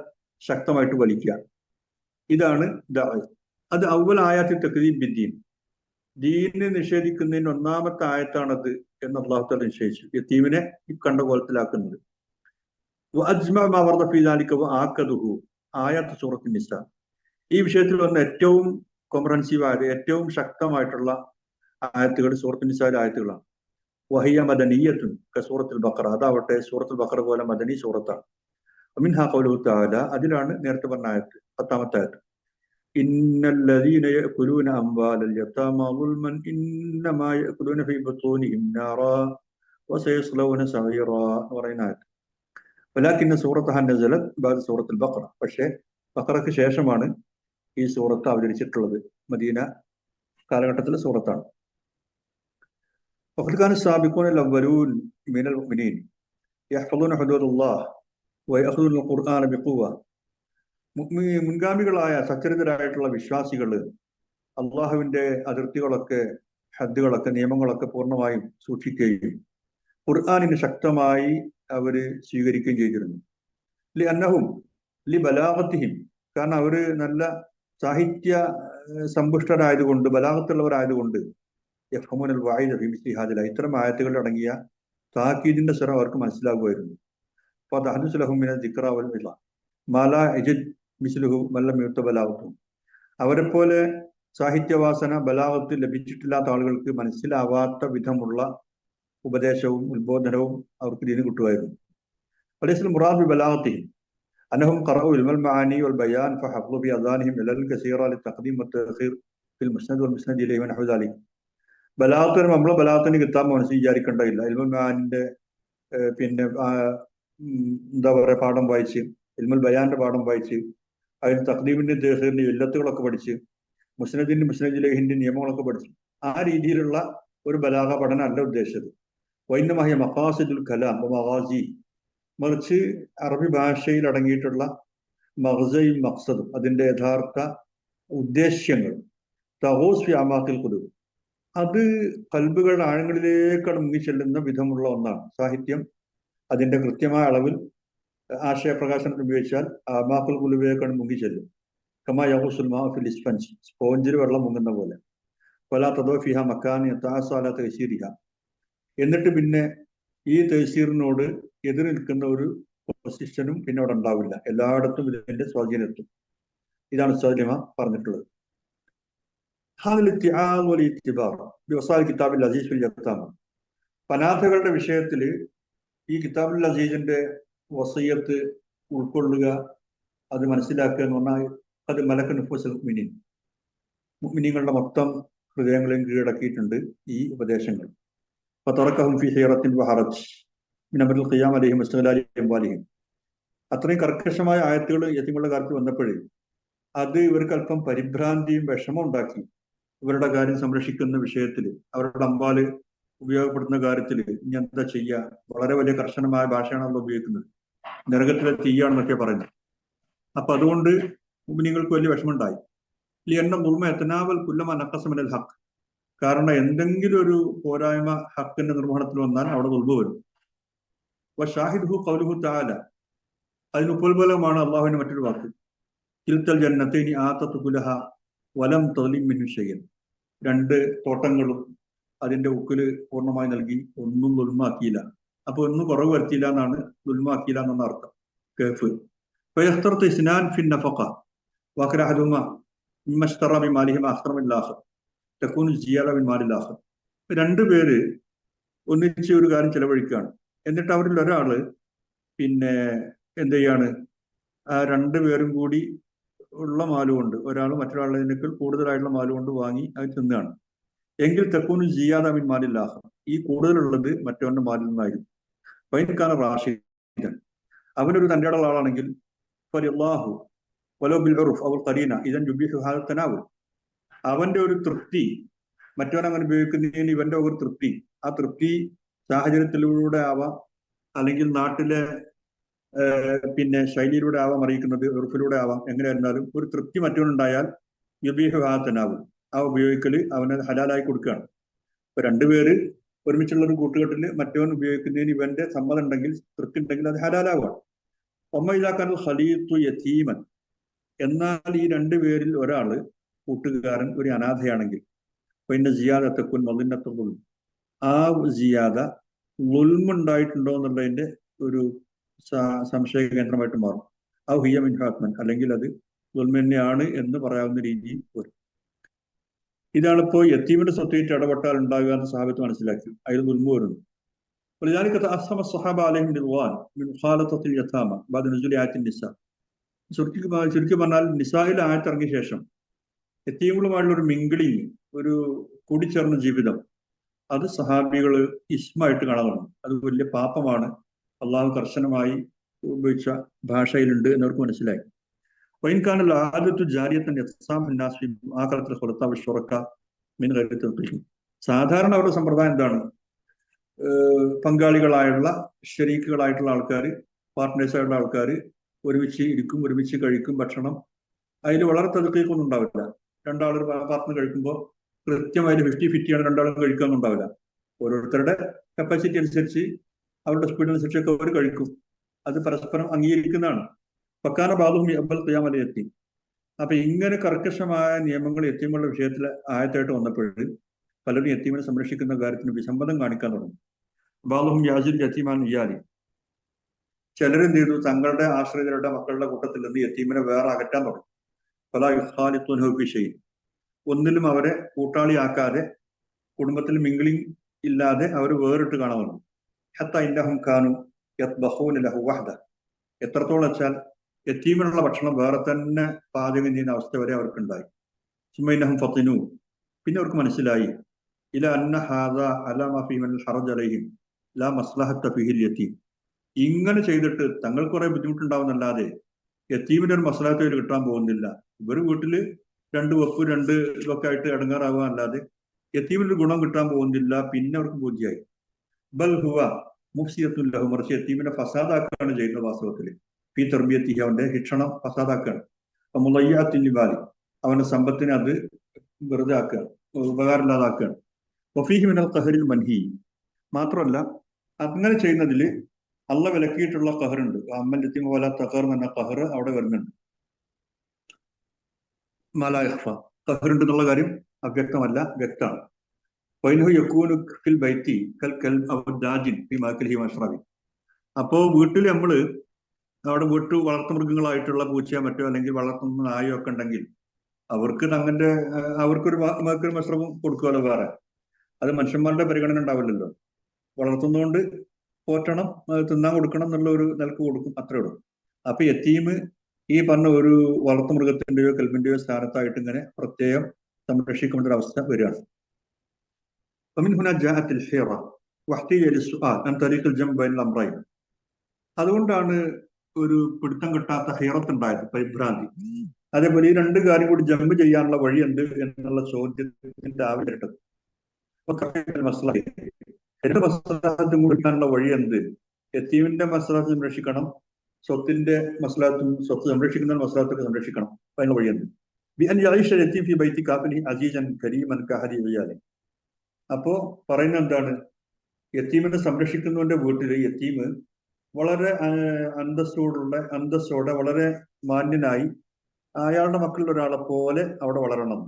ശക്തമായിട്ട് വലിക്കുക, ഇതാണ് ദഅ. അത് അവ്വൽ ആയത്തിൽ തക്ദീബ് ബിദ്ദീൻ, ദീനിനെ നിഷേധിക്കുന്നതിന് ഒന്നാമത്തെ ആയത്താണത് എന്ന് അല്ലാഹു തആല നിശ്ചയിച്ചു, യതീമിനെ ഈ കണ്ട കോലത്തിലാക്കുന്നത്. വഅജ്മഅ മാ വറദ ഫീ ദാലിക വആഖദുഹു, ആയത്ത് സൂറത്തുൻ നിസാ, ഈ വിഷയത്തിൽ വന്ന ഏറ്റവും കോംപ്രഹെൻസീവ് ആയത്, ഏറ്റവും ശക്തമായിട്ടുള്ള ആയത്തുകൾ സൂറത്തുൻ നിസായിലെ ആയത്തുകളാണ്. വഹിയ മദനിയ്യത്തുൻ കസൂറത്തുൽ ബഖറ, അതാവട്ടെ സൂറത്തുൽ ബഖറ പോലെ മദനി സൂറത്താണ്. മിൻഹാ ഖൗലുഹു തആല, അതിലാണ് നേരത്തെ പറഞ്ഞ ആയത്ത്, 10ാമത്തെ ആയത്ത്, ഇന്നല്ലദീന യഅ്കുലൂന അംവാലൽ യതാമാ ദുൽമൻ ഇന്നമാ യഅ്കുലൂന ഫീ ബുതൂനിഹിം നാറാ വസയസ്ലൗന സഈറാ എന്ന് പറയുന്ന ആയത്ത്. വലാകിന്ന സൂറത്തുഹ നസലത് ബഅദ സൂറത്തുൽ ബഖറ, പക്ഷേ ബഖറയ്ക്ക് ശേഷമാണ് ഈ സൂറത്ത് അവതരിച്ചിട്ടുള്ളത്, മദീന കാലഘട്ടത്തിലെ സൂറത്താണ്. وقد كان السابقون الأولون من المؤمنين يحفظون حدود الله ويأخذون القرآن بقوة. മുൻഗാമികളായ സച്ചരിതരായിട്ടുള്ള വിശ്വാസികൾ അള്ളാഹുവിന്റെ അതിർത്തികളൊക്കെ, ഹദ്ദുകളൊക്കെ, നിയമങ്ങളൊക്കെ പൂർണ്ണമായും സൂക്ഷിക്കുകയും ഖുർആനിന് ശക്തമായി അവര് സ്വീകരിക്കുകയും ചെയ്തിരുന്നു. ലി അന്നഹും ലി ബലാഗത്തിഹിം, കാരണം അവര് നല്ല സാഹിത്യ സമ്പുഷ്ടരായതുകൊണ്ട്, ബലാഗത്തുള്ളവരായതുകൊണ്ട് യഫ്ഹമുനൽ വഈദ ഫീ മിസ്ലി ഹാദിൽ, ഇത്തരം ആയത്തുകളിൽ അടങ്ങിയ താക്കീദിന്റെ സ്വരം അവർക്ക് മനസ്സിലാകുമായിരുന്നു. ഫതഹദ്ദുസു ലഹും മിനൽ ദിക്റ വൽ ഇള മാ ലാ യജിദ് മിസ്ലുഹു മൻ ലം യുത ബലാഗത്തുഹു. അവരെപ്പോലെ സാഹിത്യവാസന, ബലാഗത്ത് ലഭിച്ചിട്ടില്ലാത്ത ആളുകൾക്ക് മനസ്സിലാവാത്ത വിധമുള്ള ഉപദേശവും ഉത്ബോധനവും അവർക്ക് ദീന് കിട്ടുമായിരുന്നു. വലൈസൽ മുറാദ് ബി ബലാഗത്തിഹിം അന്നഹും ഖറഉ ഇൽമൽ മആനി വൽ ബയാൻ ഫഹഫ്ളു ബി അദാനിഹിം ഇലൽ കസീറ ലിതഖദീം വതഅഖീർ ഫിൽ മുസ്നദ് വൽ മുസ്നദ് ഇലൈഹി വനഹു ദാലിക. ബലാഗത്തിന് നമ്മൾ ബലാഗത്തിന് കിതാബ് മനസ്സിൽ വിചാരിക്കേണ്ടതില്ല. ഇൽമുൽ മആനിന്റെ പിന്നെ എന്താ പറയുക, പാഠം വായിച്ച്, ഇൽമുൽ ബയാന്റെ പാഠം വായിച്ച്, അതിന് തഖ്ദീമിന്റെ തഅഖീറിന്റെ ഇല്ലത്തുകളൊക്കെ പഠിച്ച്, മുസ്നദിന്റെ മുസ്നദ് ഇലൈഹിന്റെ നിയമങ്ങളൊക്കെ പഠിച്ചു. ആ രീതിയിലുള്ള ഒരു ബലാഗ പഠനം അല്ല ഉദ്ദേശിച്ചത്. വൈന്നമായ മഖാസിദുൽ കലാം മഗാസി, മറിച്ച് അറബി ഭാഷയിൽ അടങ്ങിയിട്ടുള്ള മഗ്സയും മഖ്സദും, അതിന്റെ യഥാർത്ഥ ഉദ്ദേശ്യങ്ങൾ, തഗൂസ് ഫി അമാഖിൽ ഖുലൂബ്, അത് കൽബുകളുടെ ആഴങ്ങളിലേക്കാണ് മുങ്ങിച്ചെല്ലുന്ന വിധമുള്ള ഒന്നാണ് സാഹിത്യം. അതിന്റെ കൃത്യമായ അളവിൽ ആശയപ്രകാശനത്തിന് ഉപയോഗിച്ചാൽ അമാഖുൽ ഖുലൂബിലേക്കാണ് മുങ്ങിച്ചെല്ലും. കമാ യഗൂസുൽ മാ ഫിൽ ഇസ്ഫൻജ്, സ്പോഞ്ചിൽ വെള്ളം മുങ്ങുന്ന പോലെ. വലാ തദൂ ഫിഹാ മക്കാൻ യതഅസ്സ അലാ തഅ്സീരിഹ, എന്നിട്ട് പിന്നെ ഈ തഅ്സീറിനോട് എതിർ നിൽക്കുന്ന ഒരു പൊസിഷനും പിന്നെ അവിടെ ഉണ്ടാവില്ല. എല്ലായിടത്തും ഇതിന്റെ സ്വാധീനം എത്തും. ഇതാണ് ഉസ്താദ് ലിമ പറഞ്ഞിട്ടുള്ളത്. അനാഥകളുടെ വിഷയത്തിൽ ഈ കിതാബുൽ അസീസിന്റെ വസിയത്ത് ഉൾക്കൊള്ളുക, അത് മനസ്സിലാക്കുക എന്ന് പറഞ്ഞാൽ അത് മലക്ക് നുഫൂസുൽ മുഅ്മിനീൻ, മുഅ്മിനീങ്ങളുടെ മൊത്തം ഹൃദയങ്ങളെയും കീഴടക്കിയിട്ടുണ്ട് ഈ ഉപദേശങ്ങൾ. ഫതറക്കഹും ഫീ ഹൈറത്തിൻ വഹറജ് മിൻ അംറിൽ ഖിയാം അലൈഹിം വസ്തഗ്ലാലി അംവാലിഹിം. അത്രയും കർക്കശമായ ആയത്തുകൾ യതീമുകളുടെ കാര്യത്തിൽ വന്നപ്പോഴേ അത് ഇവർക്ക് അല്പം പരിഭ്രാന്തിയും വിഷമം ഉണ്ടാക്കി. ഇവരുടെ കാര്യം സംരക്ഷിക്കുന്ന വിഷയത്തിൽ, അവരുടെ അമ്പാല് ഉപയോഗപ്പെടുത്തുന്ന കാര്യത്തിൽ ഇനി എന്താ ചെയ്യുക, വളരെ വലിയ കർശനമായ ഭാഷയാണ് അവർ ഉപയോഗിക്കുന്നത്, നരകത്തിലെ തീയാണെന്നൊക്കെ പറഞ്ഞു. അപ്പൊ അതുകൊണ്ട് മുഅ്മിനീങ്ങൾക്ക് വലിയ വിഷമമുണ്ടായി. ലിഅന്ന ദുൽമ യതനാവൽ കുല്ലമ നഖസ മിനൽ ഹഖ്, കാരണം എന്തെങ്കിലും ഒരു പോരായ്മ ഹക്കിന്റെ നിർവഹണത്തിൽ വന്നാൽ അവിടെ ദുൽമ വരും. വശാഹിദുഹു ഖൗലുഹു തആല, അതിന് ഉപോത്ബലമാണ് അള്ളാഹുവിന്റെ മറ്റൊരു വാക്ക്, തിൽതൽ ജന്നത്തൈനി ആതതു കുലഹ വലം തഗ്ലിം മിൻഹു ശൈഅൻ. രണ്ട് തോട്ടങ്ങളും അതിന്റെ ഉക്കില് പൂർണ്ണമായി നൽകി, ഒന്നും ദുൽമാക്കിയില്ല. അപ്പൊ ഒന്നും കുറവ് വരുത്തിയില്ല എന്നാണ്, ദുൽമാക്കിയില്ല എന്നാണ് അർത്ഥം. കേഫ് ഫയഖ്തറതു ഇസ്നാൻ ഫി നഫഖ വകറഹുമ മിമ്മശ്തറ ബിമാലിഹിം അഖ്റ മിൻ ആഖർ തകൂനു സിയാദ മിൻ മാലിൽ ആഖർ. രണ്ടുപേര് ഒന്നിച്ച് ഒരു കാര്യം ചെലവഴിക്കുകയാണ്. എന്നിട്ട് അവരിൽ ഒരാള് പിന്നെ എന്ത് ചെയ്യാണ്, ആ രണ്ടുപേരും കൂടി ഉള്ള മാലുകൊണ്ട്, ഒരാൾ മറ്റൊരാളുടേതിനേക്കാൾ കൂടുതലായിട്ടുള്ള മാലുകൊണ്ട് വാങ്ങി അത് തിന്നുകയാണ്. എങ്കിൽ തെക്കൂന് ജിയാദ മിൻ മാലിൽ ആഖർ, ഈ കൂടുതലുള്ളത് മറ്റവന്റെ മാലിൽ നിന്നായിരുന്നു. ഫൈൻകാന റാഷിദൻ, അവനൊരു തന്റെ ആളാണെങ്കിൽ ഫലില്ലാഹു വലോ ബിൽ ഉർഫ് ഔ ഖരീന ഇദൻ യുബീഹു ഹാദ തനാവുൽ, അവന്റെ ഒരു തൃപ്തി, മറ്റവൻ അങ്ങനെ ഉപയോഗിക്കുന്നതിന് ഇവന്റെ ഒരു തൃപ്തി, ആ തൃപ്തി സാഹചര്യത്തിലൂടെ ആവാം, അല്ലെങ്കിൽ നാട്ടിലെ പിന്നെ ശൈലിയിലൂടെ ആവാം അറിയിക്കുന്നത്, ഉറുഫിലൂടെ ആവാം, എങ്ങനെയായിരുന്നാലും ഒരു തൃപ്തി മറ്റവനുണ്ടായാൽ യുബീഹു ഹാദ തനാവുൽ, ആ ഉപയോഗിക്കല് അവന് ഹലാലായി കൊടുക്കുകയാണ്. ഇപ്പൊ രണ്ടുപേര് ഒരുമിച്ചുള്ള ഒരു കൂട്ടുകെട്ടില് മറ്റവൻ ഉപയോഗിക്കുന്നതിന് ഇവന്റെ സമ്മതം ഉണ്ടെങ്കിൽ, തൃപ്തി ഉണ്ടെങ്കിൽ അത് ഹലാലാവാണ്. ഒമ്മയിലാക്കാൻ ഖലീത്തു യതീമൻ, എന്നാൽ ഈ രണ്ടുപേരിൽ ഒരാള്, കൂട്ടുകാരൻ, ഒരു അനാഥയാണെങ്കിൽ പിന്നെ ജിയാദത്തക്കുൻ മദിനത്തുൽ, ആ ജിയാദ ളുൽമുണ്ടായിട്ടുണ്ടോ എന്നുള്ളതിന്റെ ഒരു സംശയ കേന്ദ്രമായിട്ട് മാറും. ആ ഹിയ മിൻ ഹാത്മൻ, അല്ലെങ്കിൽ അത് ളുൽമന്നെയാണ് എന്ന് പറയാവുന്ന രീതിയിൽ വരും. ഇതാണിപ്പോ യത്തീമിന്റെ സ്വത്തേറ്റ് ഇടപെട്ടാൽ ഉണ്ടാകുക എന്ന് സഹാബത്ത് മനസ്സിലാക്കി, അതിൽ ളുൽമു വരുന്നു. ചുരുക്കി പറഞ്ഞാൽ നിസായിൽ ആയത്തിറങ്ങിയ ശേഷം യത്തീമുകളുമായുള്ള ഒരു മിങ്കിളിങ്, ഒരു കൂടിച്ചേർന്ന ജീവിതം, അത് സഹാബികള് ഇസ്മായിട്ട് കാണുന്നു. അത് വലിയ പാപമാണ്, അള്ളാഹു കർശനമായി ഉപയോഗിച്ച ഭാഷയിലുണ്ട് എന്നവർക്ക് മനസ്സിലായി. വൈൻകാനൽ ആദത്തു ജാരിയത്തൻ സാധാരണ അവരുടെ സമ്പ്രദായം എന്താണ്, പങ്കാളികളായുള്ള ശരീക്കുകളായിട്ടുള്ള ആൾക്കാർ, പാർട്ട്നേഴ്സായിട്ടുള്ള ആൾക്കാർ ഒരുമിച്ച് ഇരിക്കും, ഒരുമിച്ച് കഴിക്കും ഭക്ഷണം. അതിൽ വളരെ തതുക്കീക്കൊന്നും ഉണ്ടാവില്ല. രണ്ടാൾ പാർട്ട്ണർ കഴിക്കുമ്പോൾ കൃത്യമായിട്ട് 50-50 രണ്ടാളും കഴിക്കാനൊന്നും ഉണ്ടാവില്ല. ഓരോരുത്തരുടെ കപ്പാസിറ്റി അനുസരിച്ച് അവരുടെ സ്പീഡ് അനുസരിച്ചൊക്കെ അവർ കഴിക്കും. അത് പരസ്പരം അംഗീകരിക്കുന്നതാണ്. പക്കാന ബാദുഹും യഖ്ബൽ ഖിയാമൽ യതീം. അപ്പൊ ഇങ്ങനെ കർക്കശമായ നിയമങ്ങൾ യതീമുകളുടെ വിഷയത്തിൽ ആയത്തായിട്ട് വന്നപ്പോൾ പലരും യതീമിനെ സംരക്ഷിക്കുന്ന കാര്യത്തിന് വിസമ്മതം കാണിക്കാൻ തുടങ്ങി. ബാദുഹും യാസിൽ യതീമാൻ ഇയാലി. ചിലരെന്ത് ചെയ്തു, തങ്ങളുടെ ആശ്രിതരുടെ മക്കളുടെ കൂട്ടത്തിൽ നിന്ന് യതീമിനെ വേറെ അകറ്റാൻ തുടങ്ങി. പല യുഹാലിത്തുൻ, ഒന്നിലും അവരെ കൂട്ടാളിയാക്കാതെ, കുടുംബത്തിൽ മിംഗ്ലിംഗ് ഇല്ലാതെ അവർ വേറിട്ട് കാണാൻ തുടങ്ങി. ഹത്താ ഇന്നഹും കാനു യത്ബഖൂന ലഹു വഹദ. എത്രത്തോളം വെച്ചാൽ യതീമിനുള്ള ഭക്ഷണം വേറെ തന്നെ പാചകം ചെയ്യുന്ന അവസ്ഥ വരെ അവർക്കുണ്ടായി. സുമ്മൈനഹും ഫത്തിനു. പിന്നെ അവർക്ക് മനസ്സിലായി, ഇല അന്ന ഹാദ അലാ മാ ഫീ മിനൽ ഹറജ് അലൈഹിം ലാ മസ്ലഹത്ത ഫീഹിൽ യതീം. ഇങ്ങനെ ചെയ്തിട്ട് തങ്ങൾ കുറെ ബുദ്ധിമുട്ടുണ്ടാവുന്നല്ലാതെ യതീമിന്റെ ഒരു മസ്ലഹത്ത് അവർ കിട്ടാൻ പോകുന്നില്ല. ഇവർ വീട്ടില് 2 വെപ്പ് 2 ഇതൊക്കെ ആയിട്ട് ഇടങ്ങാറാവുക അല്ലാതെ യതീമിന്റെ ഗുണം കിട്ടാൻ പോകുന്നില്ല. പിന്നെ അവർക്ക് ബോധ്യായി, ബൽ ഹുവ മുഫ്സിയത്തുൻ ലഹു. മറിച്ച് യതീമിനെ ഫസാദാക്കുകയാണ് ചെയ്യുന്നത്. വാസ്തവത്തിൽ ഫീ തർബിയത്തി, അവന്റെ ശിക്ഷണം ഫസാദാക്കുകയാണ്. മുളയ്യാത്തിൻ ലിബാലി, അവന്റെ സമ്പത്തിനെ അത് വെറുതെ ആക്കുകയാണ്, ഉപകാരമില്ലാതാക്കുകയാണ്. വഫീഹി മിനൽ ഖഹരിൽ മൻഹി. മാത്രമല്ല അങ്ങനെ ചെയ്യുന്നതിൽ അള്ള വിലക്കിയിട്ടുള്ള ഖഹറുണ്ട്. അമ്മൽ യതീം വലാ തഖർ എന്ന ഖഹർ അവിടെ വരുന്നുണ്ട്. മാലാ യഖ്ഫ, ഖഹറുണ്ട് എന്നുള്ള കാര്യം അവ്യക്തമല്ല, വ്യക്തമാണ്. വൈനഹു യകൂനു ഫിൽ ബൈത്തി കൽ കൽബ് ഔ ദാജിൻ ഫീ മാക്കലിഹി വമശ്റബി. അപ്പോ വീട്ടിൽ നമ്മള് അവിടെ വളർത്തുമൃഗങ്ങളായിട്ടുള്ള പൂച്ചയോ മറ്റോ അല്ലെങ്കിൽ വളർത്തുന്ന നായോ ഒക്കെ ഉണ്ടെങ്കിൽ അവർക്ക് അങ്ങനെ അവർക്കൊരു മശ്രബും കൊടുക്കുമല്ലോ വേറെ. അത് മനുഷ്യന്മാരുടെ പരിഗണന ഉണ്ടാവില്ലല്ലോ. വളർത്തുന്നതുകൊണ്ട് പോറ്റണം, തിന്നാൻ കൊടുക്കണം എന്നുള്ള ഒരു നിലക്ക് കൊടുക്കും, അത്രേ ഉള്ളൂ. അപ്പൊ യതീം ഈ പറഞ്ഞ ഒരു വളർത്തുമൃഗത്തിന്റെയോ കൽബിന്റെയോ സ്ഥാനത്തായിട്ട് ഇങ്ങനെ പ്രത്യേകം സംരക്ഷിക്കേണ്ട ഒരു അവസ്ഥ വരികയാണ്. അതുകൊണ്ടാണ് ഒരു പിടുത്തം കിട്ടാത്ത ഹിറത്ത് ഉണ്ടായത്, പരിഭ്രാന്തി. അതേപോലെ ഈ 2 കാര്യം കൂടി ജമ്പ് ചെയ്യാനുള്ള വഴി എന്ത് എന്നുള്ള ചോദ്യത്തിന്റെ ആവശ്യപ്പെട്ടത്. മസ്ലഹത്തും കൊടുക്കാനുള്ള വഴി എന്ത്? യതീമിന്റെ മസ്ലഹത്ത് സംരക്ഷിക്കണം, സ്വത്തിന്റെ മസ്ലഹത്തും, സ്വത്ത് സംരക്ഷിക്കുന്ന മസ്ലഹത്തൊക്കെ സംരക്ഷിക്കണം. അപ്പൊ അതിനുള്ള വഴി എന്ത്? അപ്പോ പറയുന്നത് എന്താണ്? യതീമിനെ സംരക്ഷിക്കുന്നവന്റെ വീട്ടില് യതീം വളരെ അന്തസ്സോടെ വളരെ മാന്യനായി അയാളുടെ മക്കളിൽ ഒരാളെ പോലെ അവിടെ വളരണം.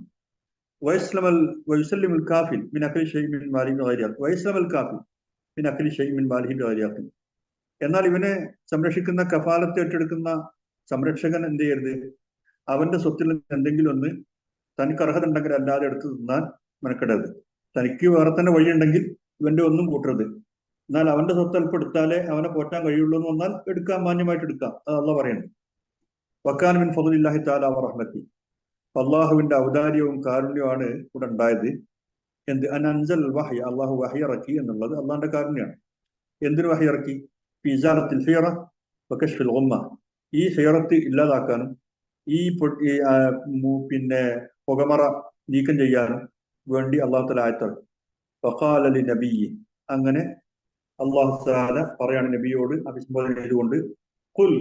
എന്നാൽ ഇവനെ സംരക്ഷിക്കുന്ന, കഫാലത്ത് ഏറ്റെടുക്കുന്ന സംരക്ഷകൻ എന്ത് ചെയ്യരുത്? അവന്റെ സ്വത്തിൽ എന്തെങ്കിലും ഒന്ന് തനിക്ക് അർഹത ഉണ്ടെങ്കിൽ അല്ലാതെ എടുത്ത് തിന്നാൻ മെനക്കെടരുത്. തനിക്ക് വേറെ തന്നെ വഴിയുണ്ടെങ്കിൽ ഇവന്റെ ഒന്നും കൂട്ടരുത്. എന്നാൽ അവന്റെ സ്വത്ത് അല്പം എടുത്താലേ അവനെ പോറ്റാൻ കഴിയുള്ളൂ എന്ന് വന്നാൽ എടുക്കാം, മാന്യമായിട്ട് എടുക്കാം. അത് അള്ളാഹ് പറയുന്നു. വക്കാന മിൻ ഫദ്ലില്ലാഹി തആല വറഹ്മതി. അള്ളാഹുവിന്റെ ഔദാര്യവും കാരുണ്യവുമാണ് ഇവിടെ ഉണ്ടായത്. എന്ത്? അൻഅൻസൽ വഹ്യ, അള്ളാഹു വഹ്യ ഇറക്കി എന്നുള്ളത് അള്ളാഹിന്റെ കാരുണ്യമാണ്. എന്തിനു വഹ്യ ഇറക്കി? ഫീ ഇസാലത്തിൽ ഹിറ വകശ്ഫിൽ ഗുമ്മ. ഈ ഹിറത്ത് ഇല്ലാതാക്കാനും ഈ പിന്നെ പുകമറ നീക്കം ചെയ്യാനും വേണ്ടി അള്ളാഹു തആല ആയത്തിറക്കി. വഖാല ലി നബിയ്യി, അങ്ങനെ അള്ളാഹു തആല പറയാണ് നബിയോട് അഭിസംബോധന ചെയ്തുകൊണ്ട്, ഖുൽ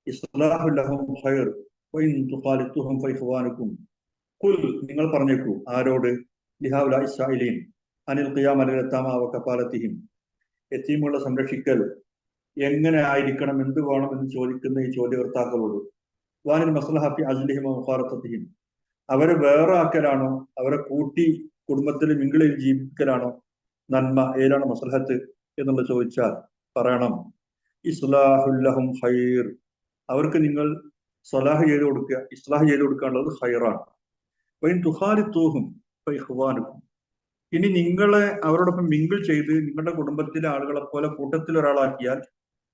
ഇസ്ലാഹു ലഹും ഖൈർ വഇൻ തുഖാലിതുഹും ഫഇഖ്വാനുകും. ഖുൽ, നിങ്ങൾ പറഞ്ഞേക്കൂ. ആരോട്? ലിഹൗലാഇ സായിലീൻ അനിൽ ഖിയാമ അലൽ യതാമ വകഫാലതിഹിം. യതീമുകളെ സംരക്ഷിക്കൽ എങ്ങനെ ആയിരിക്കണം, എന്ത് വേണം എന്ന് ചോദിക്കുന്ന ഈ ചോദ്യകർത്താക്കളോട്. വാനിൽ മസ്ലഹ ഫി അസ്ലിഹിം വമുഖാറതതിഹിം. അവരെ വേറെ ആക്കലാണോ, അവരെ കൂട്ടി കുടുംബത്തിൽ മിങ്കിളിൽ ജീവിക്കലാണോ നന്മ? ഏതാണ് മസ്ലഹത്ത് എന്നുള്ള ചോദിച്ചാൽ പറയണം, ഇസ്ലാഹുൽ ലഹും ഖൈർ. അവർക്ക് നിങ്ങൾ സലാഹ് ചെയ്ത് കൊടുക്കുക, ഇസ്ലാഹ് ചെയ്ത് കൊടുക്കാനുള്ളത് ഖൈറാണ്. വൈൻ തുഖാലിതൂഹും ഫഇഖ്വാനുകും. ഇനി നിങ്ങളെ അവരോടൊപ്പം മിങ്കിൾ ചെയ്ത് നിങ്ങളുടെ കുടുംബത്തിലെ ആളുകളെ പോലെ കൂട്ടത്തിൽ ഒരാളാക്കിയാൽ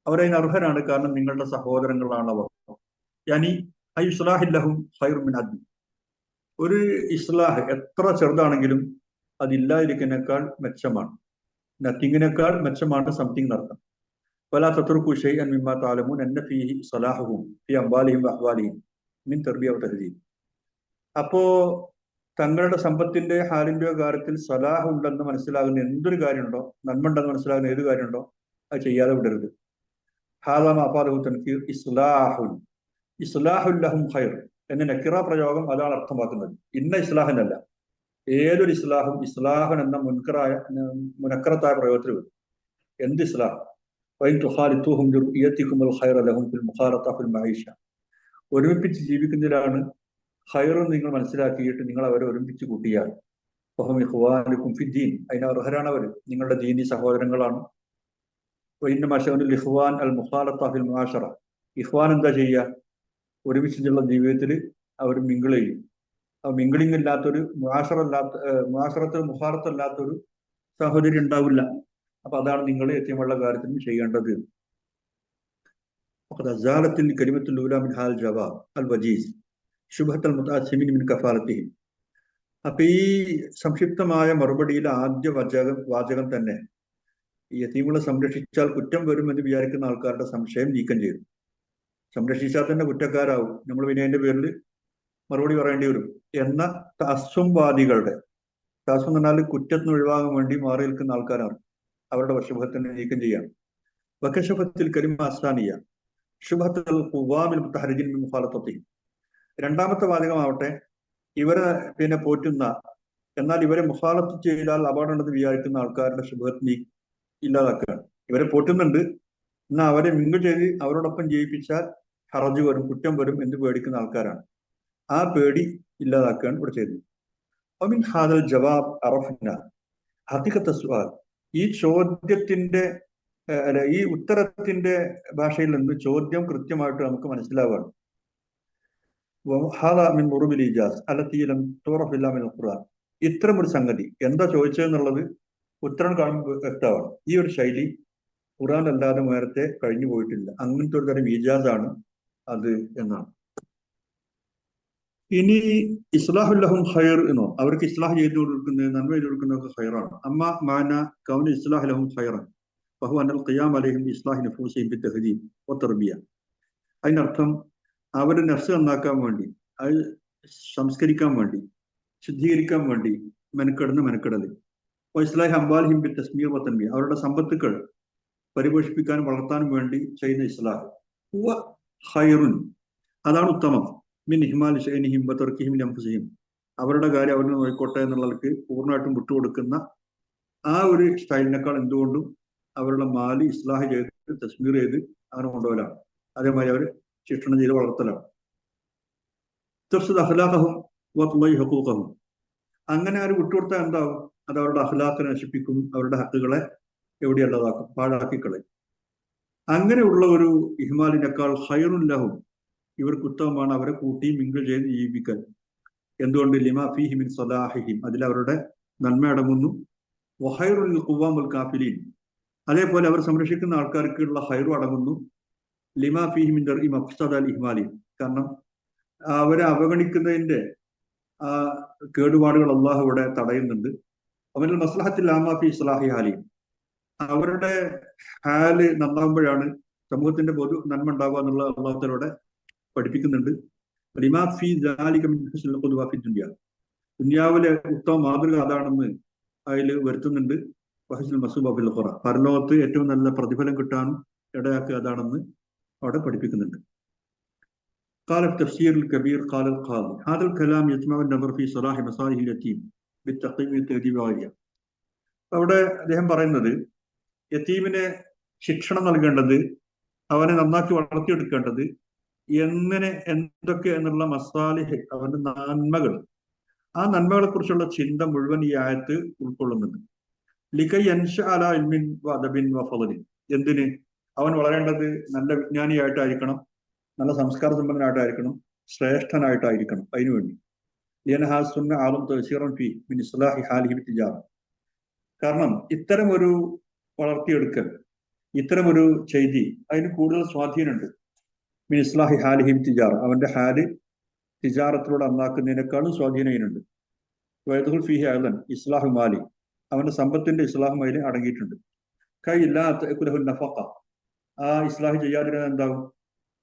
അവരതിന് അർഹരാണ്. കാരണം നിങ്ങളുടെ സഹോദരങ്ങളാണ് അവർ. യാനി ഐ ഇസ്ലാഹിൽ ലഹും ഖൈർ മിൻ അദ്ൻ. ഒരു ഇസ്ലാഹ് എത്ര ചെറുതാണെങ്കിലും അതില്ലാതിരിക്കുന്നതിനേക്കാൾ മെച്ചമാണ്, നത്തിങ്ങിനേക്കാൾ മെച്ചമാണ് സംതിങ് നടത്തം. വലാ തത്റുകു ശൈഅൻ മിമ്മാ തഅലമൂൻ അന്ന ഫീഹി സലാഹുഹും ഫീ അംവാലിഹിം വഅഹ്വാലിഹിം മിൻ തർബിയ വതഹ്ദീബ്. അപ്പോ തങ്ങളുടെ സമ്പത്തിന്റെ ഹാലിന്റെയോ കാര്യത്തിൽ സലാഹ് ഉണ്ടെന്ന് മനസ്സിലാകുന്ന എന്തൊരു കാര്യമുണ്ടോ, നന്മ ഉണ്ടെന്ന് മനസ്സിലാകുന്ന ഏത് കാര്യമുണ്ടോ അത് ചെയ്യാതെ വിടരുത്. ഹാദാമ അഫാദഹു തൻകീർ ഇസ്ലാഹുൻ ഇസ്ലാഹുൽ ലഹും ഖൈർ എന്ന നക്കിറ പ്രയോഗം അതാണ് അർത്ഥമാക്കുന്നത്. ഇന്ന ഇസ്ലാഹിനല്ല, ഏതൊരു ഇസ്ലാഹും ഇസ്ലാഹൻ എന്ന മുനക്കറത്തായ പ്രയോഗത്തിൽ വരും. എന്ത് ഇസ്ലാഹ്? വൈൻ തുഖാലിത്തുഹും ലിറുയതികുമുൽ ഖൈറ ലഹും ഫിൽ മുഖാലത ഫിൽ മഈഷ. ഒരുമിപ്പിച്ച് ജീവിക്കുന്നതിലാണ് ഖൈർ നിങ്ങൾ മനസ്സിലാക്കിയിട്ട് നിങ്ങൾ അവരെ ഒരുമിച്ച് കൂട്ടിയാൽ ഫഹും ഇഖ്വാനുകും ഫിദ്ദീൻ, അതിന് അർഹരാണ് അവർ, നിങ്ങളുടെ ദീനി സഹോദരങ്ങളാണ്. വഇന്നമാ ശഅനുൽ ഇഖ്വാൻ അൽ മുഖാലത ഫിൽ മുആശറ. ഇഖ്വാൻ എന്താ ചെയ്യുക? ഒരുമിച്ചുള്ള ജീവിതത്തിൽ അവർ മിങ്കിൾ ചെയ്യും. മിങ്കിളിംഗ് ഇല്ലാത്തൊരു മുആശറത്തിൽ മുഖാലത്തല്ലാത്തൊരു സാഹചര്യം ഉണ്ടാവില്ല. അപ്പൊ അതാണ് നിങ്ങൾ യതീമുകളുടെ കാര്യത്തിലും ചെയ്യേണ്ടത്. അസാലത്തിൽ കലിമത്തുൽ ഊല മിൻ ഹാൽ ജവാബ് അൽ വജീസ് ശുബ്ഹത്തുൽ മുതഅസ്സിമിൻ മിൻ കഫാലത്തിഹിം. അപ്പൊ ഈ സംക്ഷിപ്തമായ മറുപടിയിലെ ആദ്യ വാചകം തന്നെ ഈ യതീമുകളെ സംരക്ഷിച്ചാൽ കുറ്റം വരുമെന്ന് വിചാരിക്കുന്ന ആൾക്കാരുടെ സംശയം നീക്കം ചെയ്തു. സംരക്ഷിച്ചാൽ തന്നെ കുറ്റക്കാരാവും, നമ്മൾ പിന്നെ അതിന്റെ പേരിൽ മറുപടി പറയേണ്ടി വരും എന്ന തഅസ്സുംവാദികളുടെ, തഅസ്സും എന്ന് പറഞ്ഞാൽ കുറ്റത്തിന് ഒഴിവാകാൻ വേണ്ടി മാറി നിൽക്കുന്ന ആൾക്കാരാണ്, അവരുടെ ശുഭത്തിനെ നീക്കം ചെയ്യാൻ. വകശഫത്തിൽ കലിമ അസ്സാനിയ ശുഭത്തുൽ ഖുവാമിൽ മുതഹരിജിൻ മിൻ മുഖാലത്തത്തിഹിം. രണ്ടാമത്തെ വാചകമാവട്ടെ ഇവരെ പിന്നെ പോറ്റുന്ന, എന്നാൽ ഇവരെ മുഖാലത്ത് ചെയ്താൽ അപകടമുണ്ടെന്ന് വിചാരിക്കുന്ന ആൾക്കാരുടെ ശുഭത്തിനെ ഇല്ലാതാക്കുകയാണ്. ഇവരെ പോറ്റുന്നുണ്ട്, എന്നാൽ അവരെ മിങ്കിൾ ചെയ്ത് അവരോടൊപ്പം ജീവിപ്പിച്ചാൽ ഹറജ് വരും, കുറ്റം വരും എന്ന് പേടിക്കുന്ന ആൾക്കാരാണ്. ആ പേടി ഇല്ലാതാക്കുകയാണ് ഇവിടെ ചെയ്തത്. ഒമിൻ ഹാദൽ ജവാബ് അറഫ്ന ഹഖീഖത്ത സുആൽ. ഈ ചോദ്യത്തിന്റെ ഈ ഉത്തരത്തിന്റെ ഭാഷയിൽ നിന്ന് ചോദ്യം കൃത്യമായിട്ട് നമുക്ക് മനസ്സിലാവുകയാണ്. മിൻ മുറുബിൽ ഇജാസ് അല്ലത്തി ലം തുറഫ് ഇല്ലാ മിനൽ ഖുർആൻ. ഇത്തരം ഒരു സംഗതി എന്താ ചോദിച്ചതെന്നുള്ളത് ഉത്തരം കാണുമ്പോൾ വ്യക്തമാണ്. ഈ ഒരു ശൈലി ഖുർആൻ അല്ലാതെ നേരത്തെ കഴിഞ്ഞു പോയിട്ടില്ല. അങ്ങനത്തെ ഒരു തരം ഇജാസാണ് അത് എന്നാണ്. ഇനി ഇസ്ലാഹുൽ ലഹും ഖൈർ എന്നോ, അവർക്ക് ഇസ്ലാഹ് ചെയ്തു കൊടുക്കുന്നത്, നന്മ ചെയ്തു കൊടുക്കുന്നതൊക്കെ ഖൈറാണ്. അമ്മ മാന കൗന ഇസ്ലാഹ് ലഹും ഖൈറൻ ഫഹുവ അനൽ ഖിയാം അലൈഹിം ഇസ്ലാഹി നഫൂസിഹിം ബിത്തഹ്ദീബ് വതർബിയ. അതിനർത്ഥം അവരെ നഫ്സ് നന്നാക്കാൻ വേണ്ടി, അത് സംസ്കരിക്കാൻ വേണ്ടി, ശുദ്ധീകരിക്കാൻ വേണ്ടി മെനക്കെടൽ. ഇസ്ലാഹി അംവാലിഹിം ബിത്തസ്മീർ വതൻബിയ. അവരുടെ സമ്പത്തുക്കൾ പരിപോഷിപ്പിക്കാനും വളർത്താനും വേണ്ടി ചെയ്യുന്ന ഇസ്ലാഹ് ഹുവ ഖൈറുൻ, അതാണ് ഉത്തമം. മിൻ ഇഹ്മാലി ശഅനിഹിം വതർക്കിഹിം ലഅൻഫുസിഹിം. അവരുടെ കാര്യം അവരിൽ നോക്കിക്കോട്ടെ എന്നുള്ളവർക്ക് പൂർണ്ണമായിട്ടും വിട്ടുകൊടുക്കുന്ന ആ ഒരു സ്റ്റൈലിനേക്കാൾ എന്തുകൊണ്ടും അവരുടെ മാലി ഇസ്ലാഹ് ചെയ്ത് തസ്മീർ ചെയ്ത് അങ്ങനെ കൊണ്ടുപോകലാണ്. അതേമാതിരി അവർ ശിക്ഷണം ചെയ്ത് വളർത്തലാണ്. അഖ്ലാഖഹും വതുളൈ ഹുഖൂഖഹും. അങ്ങനെ അവർ വിട്ടുകൊടുത്താൽ എന്താവും? അത് അവരുടെ അഖ്ലാഖിനെ നശിപ്പിക്കും, അവരുടെ ഹക്കുകളെ എവിടെയല്ലാതാക്കും, പാഴാക്കിക്കളയും. അങ്ങനെയുള്ള ഒരു ഇഹ്മാലിനേക്കാൾ ഖൈറുൻ ലഹും, ഇവർക്ക് ഉത്തമമാണ് അവരെ കൂട്ടി മിങ്കിൾ ചെയ്ത് ജീവിപ്പിക്കാൻ. എന്തുകൊണ്ട്? ലിമാ ഫീഹി മിൻ സലാഹിഹിം, അതിൽ അവരുടെ നന്മ അടങ്ങുന്നു. വഖൈറുൽ ഖുവാമുൽ കാഫിലീൻ, അതേപോലെ അവർ സംരക്ഷിക്കുന്ന ആൾക്കാർക്കുള്ള ഖൈറു അടങ്ങുന്നു. ലിമാ ഫീഹി മിൻ ദർഇ മഫ്സദൽ ഇഹ്മാലി, കാരണം അവരെ അവഗണിക്കുന്നതിന്റെ ആ കേടുപാടുകൾ അള്ളാഹു ഇവിടെ തടയുന്നുണ്ട്. അവനിൽ മസ്ലഹത്തിൽ ആമാ ഫി ഇസ്ലാഹി ഹാലിയും, അവരുടെ ഹാല് നന്നാകുമ്പോഴാണ് സമൂഹത്തിന്റെ പൊതു നന്മ ഉണ്ടാവുക എന്നുള്ള അള്ളാഹുത്തലൂടെ പഠിപ്പിക്കുന്നുണ്ട്. ദുനിയാവിലെ ഉത്തമ മാതൃക അതാണെന്ന് അതിൽ വരുത്തുന്നുണ്ട്. പരലോകത്ത് ഏറ്റവും നല്ല പ്രതിഫലം കിട്ടാനും ഇടയാക്കുക അതാണെന്ന് അവിടെ പഠിപ്പിക്കുന്നുണ്ട്. قال في تفسير الكبير قال القاضي هذا الكلام يجمع النظر في صلاح مصالح اليتيم بالتقييم والتأديب وغيرها. അവിടെ അദ്ദേഹം പറയുന്നത് യതീമിനെ ശിക്ഷണം നൽകേണ്ടത്, അവനെ നന്നാക്കി വളർത്തിയെടുക്കേണ്ടത് എങ്ങനെ, എന്തൊക്കെ എന്നുള്ള മസാലിഹ്, അവന്റെ നന്മകൾ, ആ നന്മകളെ കുറിച്ചുള്ള ചിന്ത മുഴുവൻ ഈ ആയത്ത് ഉൾക്കൊള്ളുന്നുണ്ട്. ലികൈ അൻഷ അലാ ഇൽമിൻ വഅദബിൻ വഫളലിൻ. എന്തിന്? അവൻ വളരേണ്ടത് നല്ല വിജ്ഞാനിയായിട്ടായിരിക്കണം, നല്ല സംസ്കാര സമ്പന്നനായിട്ടായിരിക്കണം, ശ്രേഷ്ഠനായിട്ടായിരിക്കണം. അതിനുവേണ്ടി കാരണം ഇത്തരം ഒരു വളർത്തിയെടുക്കൽ, ഇത്തരം ഒരു ചെയ്തി അതിന് കൂടുതൽ സ്വാധീനമുണ്ട്. മിൻ ഇസ്ലാഹി ഹാലിഹിം തിജാറ, അവന്റെ ഹാല് തിജാറത്തിലൂടെ നന്നാക്കുന്നതിനേക്കാളും സ്വാധീനം ഇതിനുണ്ട്. വയദുൽ ഫിഹി അയ്ളൻ ഇസ്ലാഹു മാലി, അവന്റെ സമ്പത്തിന്റെ ഇസ്ലാഹും അതിൽ അടങ്ങിയിട്ടുണ്ട്. കൈ ഇല്ലാത്ത നഫഖ, ആ ഇസ്ലാഹ് ചെയ്യാതിരുന്നത് എന്താവും?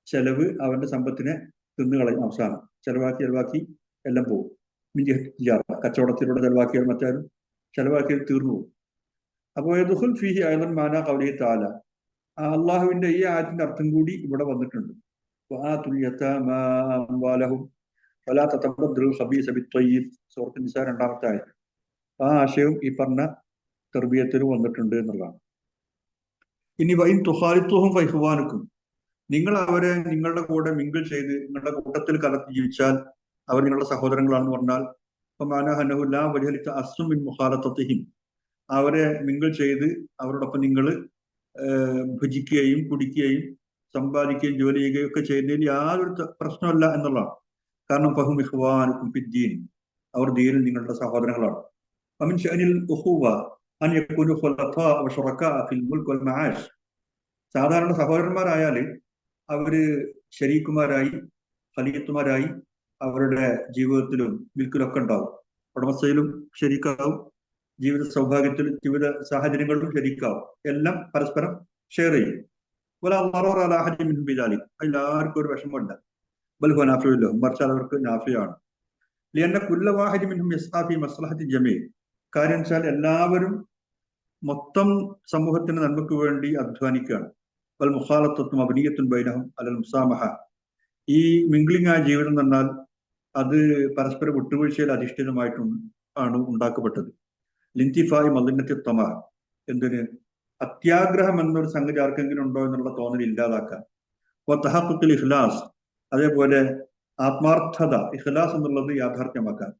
ചെലവ് അവന്റെ സമ്പത്തിനെ തിന്നുകളയും. അവസാനം ചെലവാക്കി എല്ലാം പോകും. കച്ചവടത്തിലൂടെ ചെലവാക്കിയാൽ മറ്റാരും ചെലവാക്കിയത് തീർന്നു പോകും. അപ്പോൾ യദ്ഖുൽ ഫീഹി അയ്ളൻ മാനാ ഖൗലിഹി തആല, അള്ളാഹുവിന്റെ ഈ ആയത്തിന്റെ അർത്ഥം കൂടി ഇവിടെ വന്നിട്ടുണ്ട്. വആതുൽ യതാമാ അംവാലഹും വലാ തതബദ്ദലുൽ ഖബീസ ബിത്വയ്യിബ്, സൂറത്തുൽ നിസാ 2-ാമത്തെ ആയത്ത്. ആ ആശയം ഈ പറഞ്ഞ തർബിയത്തിന് വന്നിട്ടുണ്ട് എന്നുള്ളതാണ്. ഇനി വൈൻ തുഹാലിത്തുഹും ഫൈഹുവാനുക്കും, നിങ്ങൾ അവരെ നിങ്ങളുടെ കൂടെ മിങ്കിൾ ചെയ്ത് നിങ്ങളുടെ കൂട്ടത്തിൽ കലർത്തി ജീവിച്ചാൽ അവർ നിങ്ങളുടെ സഹോദരങ്ങളാണെന്ന് പറഞ്ഞാൽ അവരെ മിങ്കിൾ ചെയ്ത് അവരോടൊപ്പം നിങ്ങൾ ഭുജിക്കുകയും കുടിക്കുകയും സമ്പാദിക്കുകയും ജോലി ചെയ്യുകയും ഒക്കെ ചെയ്യുന്നതിൽ യാതൊരു പ്രശ്നമല്ല എന്നുള്ളതാണ്. കാരണം ഫഹും ഇഖ്വാനുക്കും ഫിദ്ദീൻ, അവർ ദീനിൽ നിങ്ങളുടെ സഹോദരങ്ങളാണ്. വമിൻ ശഅനിൽ ഉഖുവ അൻ യകൂനു ഖുലഫാ വശുറകാ ഫിൽ മുൽക് വൽ മആഷ്, സാധാരണ സഹോദരന്മാരായാൽ അവര് ശരീക്കുമാരായി ഖലീത്തുമാരായി അവരുടെ ജീവിതത്തിലും മിൽക്കിലൊക്കെ ഉണ്ടാവും. ഉടമസ്ഥയിലും ശരീക്കാവും, ജീവിത സൗഭാഗ്യത്തിലും ജീവിത സാഹചര്യങ്ങളിലും ശരീക്കാവും. എല്ലാം പരസ്പരം ഷെയർ ചെയ്യും. അതിലാർക്കും ഒരു വിഷമമുണ്ട്. ബൽഹു നാഫിയല്ലോ, മറിച്ച് അവർക്ക് നാഫിയാണ്. ലിയന്ന കുല്ല വാഹിദി മിൻഹും യസ്ആഫി മസ്ലഹത്തി ജമീ, കാര്യം വെച്ചാൽ എല്ലാവരും മൊത്തം സമൂഹത്തിന് നന്മയ്ക്ക് വേണ്ടി അധ്വാനിക്കുകയാണ്. വൽ മുഖാലത്തും അബ്നിയത്തുൻ ബൈനഹും അലൽ മുസാമഹ, ഈ മിംഗ്ലിംഗ് ആയ ജീവിതം എന്ന് പറഞ്ഞാൽ അത് പരസ്പര വിട്ടുവീഴ്ചയിൽ അധിഷ്ഠിതമായിട്ടും ആണ് ഉണ്ടാക്കപ്പെട്ടത്. ലിൻതിഫായി മലിനത്തി തമ, എന്തിന് അത്യാഗ്രഹം എന്നൊരു സംഗതി ആർക്കെങ്കിലും ഉണ്ടോ എന്നുള്ള തോന്നൽ ഇല്ലാതാക്കാൻ. തഹഖുഖുൽ ഇഖ്ലാസ്, അതേപോലെ ആത്മാർത്ഥത, ഇഖ്ലാസ് എന്നുള്ളത് യാഥാർത്ഥ്യമാക്കാൻ.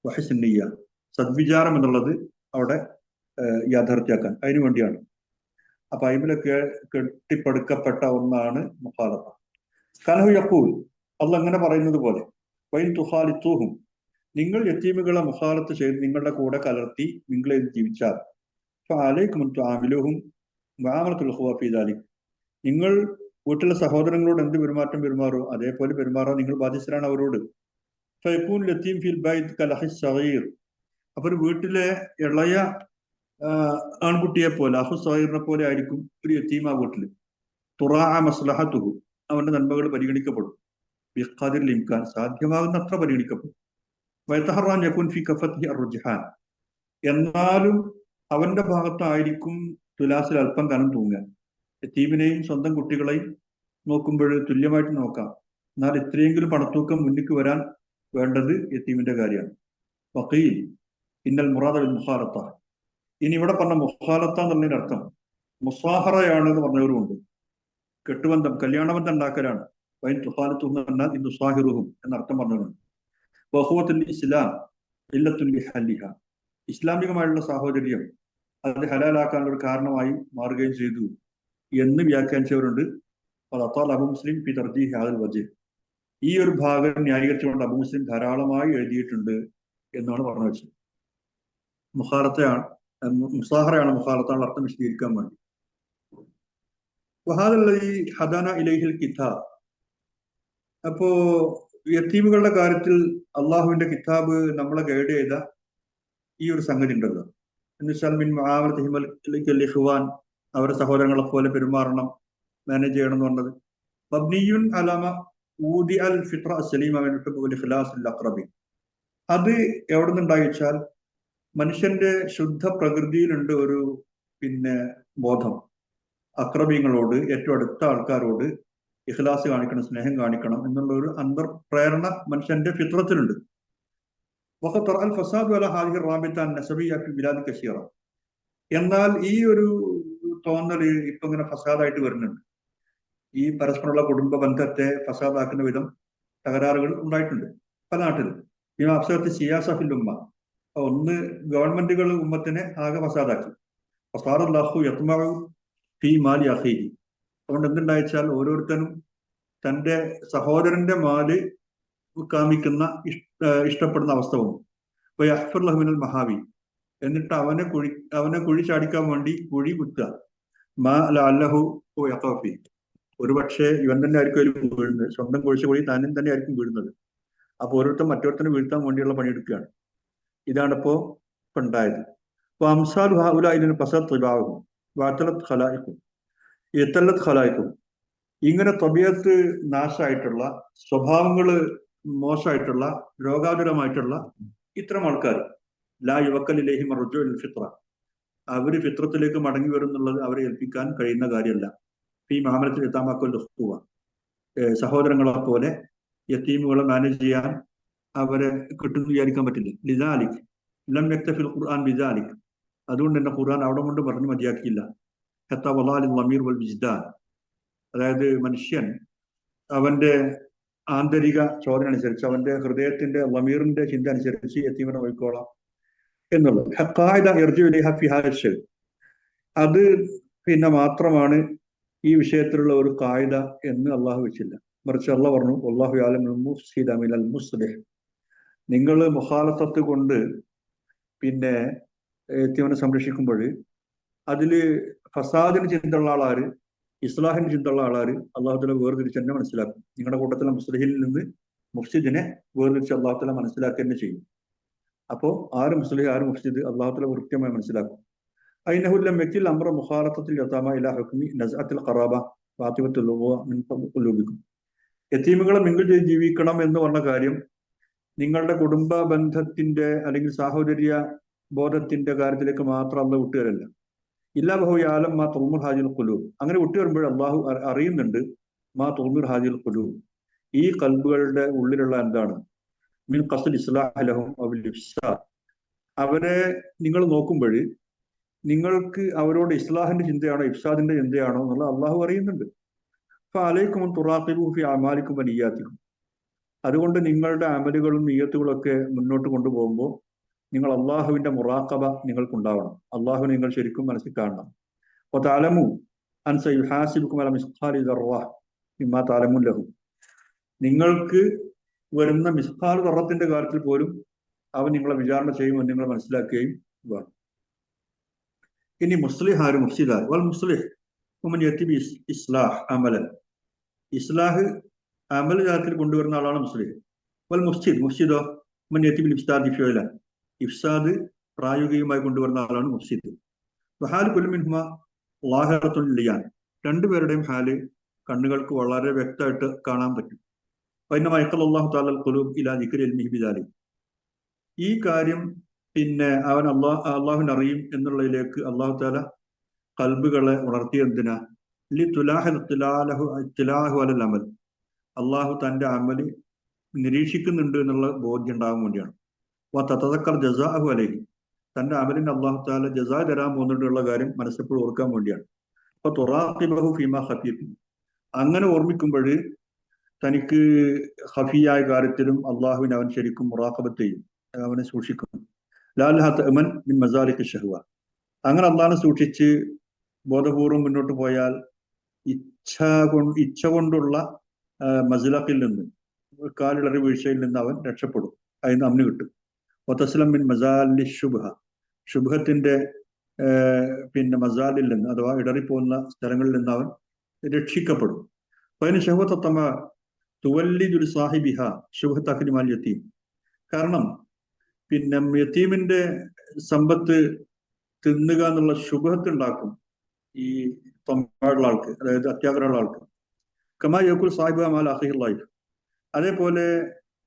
വഹ്സുൻ നിയ്യ, സദ്വിചാരം എന്നുള്ളത് അവിടെ യാഥാർത്ഥ്യമാക്കാൻ, അതിനു വേണ്ടിയാണ്. അപ്പൊ അതിലൊക്കെ കെട്ടിപ്പടുക്കപ്പെട്ട ഒന്നാണ് മുഖാലഫ. കനഹു യഖൂൽ, അള്ളാഹ് അങ്ങനെ പറയുന്നത് പോലെ, വൈൻ തുഖാലിത്തൂഹും, നിങ്ങൾ യതീമുകളെ മുഖാലത്ത് ചെയ്ത് നിങ്ങളുടെ കൂടെ കലർത്തി നിങ്ങൾ ജീവിച്ചാൽ ഫഅലൈക്കും തുആമിലുഹും വഅമലത്തുൽ ഖുവ ഫീ ദാലിക്, നിങ്ങൾ വീട്ടിലെ സഹോദരങ്ങളോട് എന്ത് പെരുമാറ്റം പെരുമാറോ അതേപോലെ പെരുമാറാൻ നിങ്ങൾ ബാധ്യസ്ഥരാണ് അവരോട്. ഫയകൂൻ യതീം ഫിൽ ബൈത്ത് കലഹിസ് സഗീർ, അപ്പോൾ വീട്ടിലെ ഇളയ ആൺകുട്ടിയെ പോലെ അഹു സഗീറിനെ പോലെ ആയിരിക്കും ഒരു യതീം ആ വീട്ടിൽ. തുറാഅ മസ്ലഹതുഹു, അവന്റെ നന്മകൾ പരിഗണിക്കപ്പെടും. ബിഖദറിൽ ഇംകാൻ, സാധ്യമാകുന്ന അത്ര പരിഗണിക്കപ്പെടും. വയതഹറാൻ യകുൻ ഫി കഫത്തിഹി അർറുജ്ഹാൻ, എന്നാലും അവന്റെ ഭാഗത്തായിരിക്കും തുലാസിൽ അല്പം കനം തൂങ്ങാൻ. യതീമിനെയും സ്വന്തം കുട്ടികളെയും നോക്കുമ്പോൾ തുല്യമായിട്ട് നോക്കാം, എന്നാൽ ഇത്രയെങ്കിലും പണത്തൂക്കം മുന്നിക്ക് വരാൻ വേണ്ടത് യതീമിന്റെ കാര്യമാണ്. വഖീൽ ഇന്നൽ മുറാദ ബിൽ മുഖാലത്ത, ഇനി ഇവിടെ പറഞ്ഞ മുഖാലത്ത എന്നുള്ളതിന്റെ അർത്ഥം മുസാഹറയാണ് എന്ന് പറഞ്ഞവരുമുണ്ട്. കെട്ടുബന്ധം, കല്യാണബന്ധം ഉണ്ടാക്കലാണ്. വൈൻ തുഖാലത്തു എന്ന് പറഞ്ഞാൽ ഇന്ന് സാഹിറുഹും എന്നർത്ഥം പറഞ്ഞവരുണ്ട്. വഹുവത്തുൽ ഇസ്ലാം ഇല്ലത്തുൽ ലിഹല്ലിഹ, ഇസ്ലാമികമായുള്ള സാഹോദര്യം അത് ഹലാലാക്കാനുള്ള ഒരു കാരണമായി മാറുകയും ചെയ്തു എന്ന് വ്യാഖ്യാനിച്ചവരുണ്ട്. അബു മുസ്ലിം ഫി തർജീഹി ഹാദൽ വജ്ഹ്, ഈ ഒരു ഭാഗം ന്യായീകരിച്ചുകൊണ്ട് അബു മുസ്ലിം ധാരാളമായി എഴുതിയിട്ടുണ്ട് എന്നാണ് പറഞ്ഞു വെച്ചത്. മുഖാലത്തയാണ്, മുസാഹറയാണ് മുഖാലത്താണ് അർത്ഥം വിശദീകരിക്കാൻ വേണ്ടി. വഹാദല്ലദീ ഹദാന ഇലൈഹിൽ കിതാബ്, അപ്പോ യതീമുകളുടെ കാര്യത്തിൽ അള്ളാഹുവിന്റെ കിതാബ് നമ്മളെ ഗൈഡ് ചെയ്ത ഈ ഒരു സംഗതി ഉണ്ടല്ലോ, എന്നുവെച്ചാൽ മിൻ മുആമലത്തിഹിൽ ഇഖ്വാൻ, അവരുടെ സഹോദരങ്ങളെ പോലെ പെരുമാറണം, മാനേജ് ചെയ്യണം എന്ന് പറഞ്ഞത്. മബ്നിയുൻ അലാമ ഊദി അൽ ഫിത്ര സലീമ മിൻ ഹുബ്ബി വൽ ഇഖ്ലാസിൽ അഖ്റബി, അത് എവിടെ നിന്നുണ്ടായി വെച്ചാൽ മനുഷ്യന്റെ ശുദ്ധ പ്രകൃതിയിലുണ്ട് ഒരു ബോധം, അക്രമീങ്ങളോട്, ഏറ്റവും അടുത്ത ആൾക്കാരോട് ഇഖ്ലാസ് കാണിക്കണം, സ്നേഹം കാണിക്കണം എന്നുള്ള ഒരു അന്തർപ്രേരണ മനുഷ്യന്റെ ഫിത്രത്തിലുണ്ട്. എന്നാൽ ഈ ഒരു തോന്നൽ ഇപ്പൊ ഇങ്ങനെ ഫസാദായിട്ട് വരുന്നുണ്ട്. ഈ പരസ്പരമുള്ള കുടുംബ ബന്ധത്തെ ഫസാദാക്കുന്ന വിധം തകരാറുകൾ ഉണ്ടായിട്ടുണ്ട് പല നാട്ടിലും. ഈ അഫ്സത്ത് സിയാസഫിൽ ഉമ്മ, ഒന്ന് ഗവൺമെന്റുകൾ ഉമ്മത്തിനെ ആകെ ഫസാദാക്കി. ഫസാദുല്ലാഹു യത്മഉ ഫീ മാലി അഖീഹി, അതുകൊണ്ട് എന്തുണ്ടായിച്ചാൽ ഓരോരുത്തരും തന്റെ സഹോദരന്റെ മാല് കാമിക്കുന്ന ഇഷ്ടപ്പെടുന്ന അവസ്ഥ വന്നു. അപ്പൊ യഹ്ഫിർ ലഹു മിനൽ മഹാവി, എന്നിട്ട് അവനെ കുഴി ചാടിക്കാൻ വേണ്ടി കുഴി കുത്തുക. മാ ലഅല്ലഹു യഖഉ ഫീ, ഒരു പക്ഷേ ഇവൻ തന്നെ ആയിരിക്കും അതിൽ വീഴുന്നത്, സ്വന്തം കുഴിച്ച കുഴി താനും തന്നെ ആയിരിക്കും വീഴുന്നത്. അപ്പൊ ഓരോരുത്തർ മറ്റൊരുത്തനെ വീഴ്ത്താൻ വേണ്ടിയുള്ള പണിയെടുക്കുകയാണ്. ഇതാണ് ഇപ്പോ ഉണ്ടായത്. അപ്പൊ അംസാൽ ഹഉലാഇ ഫസദ് തിബാഉഹും വഅതലത് ഖലായിഖും യതല്ലത് ഖലായിഖും, ഇങ്ങനെ തബിയത്ത് നാശമായിട്ടുള്ള സ്വഭാവങ്ങൾ മോശമായിട്ടുള്ള രോഗാതുരമായിട്ടുള്ള ഇത്തരം ആൾക്കാർ ലാ യുവക്കലിലേഹിം റുജുൽ ഫിത്ര, അവര് ഫിത്രത്തിലേക്ക് മടങ്ങി വരും എന്നുള്ളത് അവരെ ഏൽപ്പിക്കാൻ കഴിയുന്ന കാര്യമല്ല. ഈ മാമലത്തിൽ എത്താമാക്കൽ ദുഃഖുവ, സഹോദരങ്ങളെ പോലെ യത്തീമുകളെ മാനേജ് ചെയ്യാൻ അവരെ കിട്ടുന്നു വിചാരിക്കാൻ പറ്റില്ല. ലിദാലിക് ലം യക്തഫിൽ ഖുർആൻ ബിദാലിക്, അതുകൊണ്ട് തന്നെ ഖുർആൻ അവിടെ കൊണ്ട് പറഞ്ഞു മതിയാക്കിയില്ല. ഹത്താ വലാലിൽ ലമീർ വൽ വിജ്ദാൻ, അതായത് മനുഷ്യൻ അവന്റെ ആന്തരിക ചോദന അനുസരിച്ച്, അവന്റെ ഹൃദയത്തിന്റെ ലമീറിന്റെ ചിന്ത അനുസരിച്ച് യത്തീമിനെ നോക്കിക്കോളാം എന്നുള്ളത്. അത് പിന്നെ മാത്രമാണ് ഈ വിഷയത്തിലുള്ള ഒരു കായിക എന്ന് അള്ളാഹു വെച്ചില്ല. മറിച്ച് അള്ളാഹ് പറഞ്ഞു, അള്ളാഹു യഅലമുൽ മുഫ്സിദ മിനൽ മുസ്ലിഹ്, നിങ്ങൾ മുഖാലഫത്ത് കൊണ്ട് പിന്നെ യത്തീമിനെ സംരക്ഷിക്കുമ്പോൾ അതില് ഫസാദിന് ചിന്തയുള്ള ആളാര്, ഇസ്ലാഹിന് ചിന്തയുള്ള ആളാര്, അള്ളാഹു തആല വേർതിരിച്ച് തന്നെ മനസ്സിലാക്കും. നിങ്ങളുടെ കൂട്ടത്തിലെ മുസ്ലിഹിൽ നിന്ന് മുഫ്സിദിനെ വേർതിരിച്ച് അള്ളാഹു തആല മനസ്സിലാക്കുക തന്നെ ചെയ്യും. അപ്പോ ആര് മുസ്ലിഹ് ആര് മുഫ്സിദ് അള്ളാഹു തആല കൃത്യമായി മനസ്സിലാക്കും. അയ്നഹുല്ലം വ്യക്തിൽ അമ്ര മുഖാലഫത്തിൽ യതാമ ഇലാ ഹുക്മി നസ്അത്തിൽ ഖറാബ ഫാത്തിമത്തുൽ ലുഗവ മിൻ ഖുലൂബിക്കും. യതീമുകളെ മിങ്കിൾ ചെയ്ത് ജീവിക്കണം എന്ന് പറഞ്ഞ കാര്യം നിങ്ങളുടെ കുടുംബ ബന്ധത്തിന്റെ അല്ലെങ്കിൽ സാഹോദര്യ ബോധത്തിന്റെ കാര്യത്തിലേക്ക് മാത്രം അള്ളാഹ് വിട്ടുവരല്ല. ഇല്ലാ ബഹു യാലം മാ തുൽമുർ ഹാജിൽ ഖുലൂബ്, അങ്ങനെ വിട്ടുവരുമ്പോൾ അള്ളാഹു അറിയുന്നുണ്ട് മാ തുൽമുർ ഹാജിൽ ഖുലൂബ്, ഈ കൽബുകളുടെ ഉള്ളിലുള്ള എന്താണ്, മിൻ ഖസ്ദ് ഇസ്ലാഹി ലഹും അവൽ ഇഫ്സാദ്, അവരെ നിങ്ങൾ നോക്കുമ്പോൾ നിങ്ങൾക്ക് അവരോട് ഇസ്ലാഹിന്റെ ചിന്തയാണോ ഇഫ്സാദിന്റെ ചിന്തയാണോ എന്നുള്ള അള്ളാഹു അറിയുന്നുണ്ട്. ഫഅലൈക്കും തുറാഖിബു ഫി അമാലിക്കും വനിയ്യാത്തിക്കും, അതുകൊണ്ട് നിങ്ങളുടെ അമലുകളും നിയ്യത്തുകളും ഒക്കെ മുന്നോട്ട് കൊണ്ടുപോകുമ്പോൾ നിങ്ങൾ അള്ളാഹുവിന്റെ മുറാഖബ നിങ്ങൾക്കുണ്ടാവണം. അള്ളാഹുവിനെ നിങ്ങൾ ശരിക്കും മനസ്സിൽ കാണണം. അപ്പോൾ തഅലമു അൻ സയുഹാസിബുക്കും അലാ മിസ്ഖാലി ദർറ മിമ്മാ തഅലമുൻ ലഹു, നിങ്ങൾക്ക് വരുന്ന മിസ്ഖാൽ ദർറത്തിന്റെ കാര്യത്തിൽ പോലും അവൻ നിങ്ങളെ വിചാരണ ചെയ്യുമെന്ന് നിങ്ങൾ മനസ്സിലാക്കുകയും വേണം. ഇനി മുസ്ലിഹ് ആര്, മുഫ്സിദ് ആര്? വൽ മുസ്ലിഹ് ഉമൻ യത്തി ബി ഇസ്ലാഹ് അമലൻ, ഇസ്ലാഹ് അമൽ കാര്യത്തിൽ കൊണ്ടുവരുന്ന ആളാണ് മുസ്ലിഹ്. വൽ മുഫ്സിദ്, മുഫ്സിദോ ഉമൻ യത്തി ബിൽ ഇഫ്സാദി ഫിഅല, ഇഫ്സാദ് പ്രായോഗികമായി കൊണ്ടുവരുന്ന ആളാണ് മുഫ്സിദ്. വഹാൽ കുല്ലു മിൻഹുമാ ളാഹിറത്തുൻ ലിയാൻ, രണ്ടുപേരുടെയും ഹാല് കണ്ണുകൾക്ക് വളരെ വ്യക്തമായിട്ട് കാണാൻ പറ്റും. വഇന്നമാ യഖലല്ലാഹു തആല അൽ ഖുലൂബ് ഇലാ ദിക്രി ഇൽമിഹി ബിദാലിക്, ഈ കാര്യം പിന്നെ അവൻ അള്ളാഹുവിനെ അറിയും എന്നുള്ളതിലേക്ക് അള്ളാഹു തആല കൽബുകളെ ഉണർത്തിയ എന്തിനാ, ലി തുലാഹി ഇത്ലാഹു അലൽ അമൽ, അള്ളാഹു തന്റെ അമല് നിരീക്ഷിക്കുന്നുണ്ട് എന്നുള്ള ബോധ്യം ഉണ്ടാകാൻ വേണ്ടിയാണ്. വതതദക്കർ ജസാഅഹു അലൈഹി, തന്റെ അമലിന് അള്ളാഹു തആല ജസാ തരാൻ പോകുന്നുണ്ടുള്ള കാര്യം മനസ്സെപ്പോഴും ഓർക്കാൻ വേണ്ടിയാണ്. അപ്പൊ തുറാഖിബഹു ഫീമാ ഖഫീഫി, അങ്ങനെ ഓർമ്മിക്കുമ്പോൾ തനിക്ക് ഖഫിയായ കാര്യത്തിലും അള്ളാഹുവിനെ അവൻ ശരിക്കും മുറാഖബത്ത് ചെയ്യും, അവനെ സൂക്ഷിക്കും. ലാലഹ തഅമൻ മിൻ മസാലിഖി ഷഹ്വ, അങ്ങനെ അള്ളാഹിനെ സൂക്ഷിച്ച് ബോധപൂർവം മുന്നോട്ട് പോയാൽ ഇച്ഛ കൊണ്ടുള്ള മസ്ലഖിൽ നിന്ന്, കാലിളറി വീഴ്ചയിൽ നിന്ന് അവൻ രക്ഷപ്പെടും, അതിന് അവന് കിട്ടും. വതസ്ലം മിൻ മസാലി ശുബ്ഹ, ശുബ്ഹത്തിന്റെ പിന്നെ മസാലിൽ നിന്ന് അഥവാ ഇടറിപ്പോകുന്ന സ്ഥലങ്ങളിൽ നിന്ന് അവൻ രക്ഷിക്കപ്പെടും. അതിന് ഷഹ്വത്തമ തുവല്ലിദുൽ സാഹിബിഹ ശുബ്ഹത അക്ലിമാൽ യതീം, കാരണം പിന്നെ യതീമിന്റെ സമ്പത്ത് തിന്നുക എന്നുള്ള ശുബ്ഹത്ത് ഉണ്ടാക്കും ഈ തൊമ്മുള്ള ആൾക്ക്, അതായത് അത്യാഗ്രഹമുള്ള ആൾക്ക്. കമാ യഖുൽ സാഹിബ മാൽ അഖിഹി ലൈഫ്, അതേപോലെ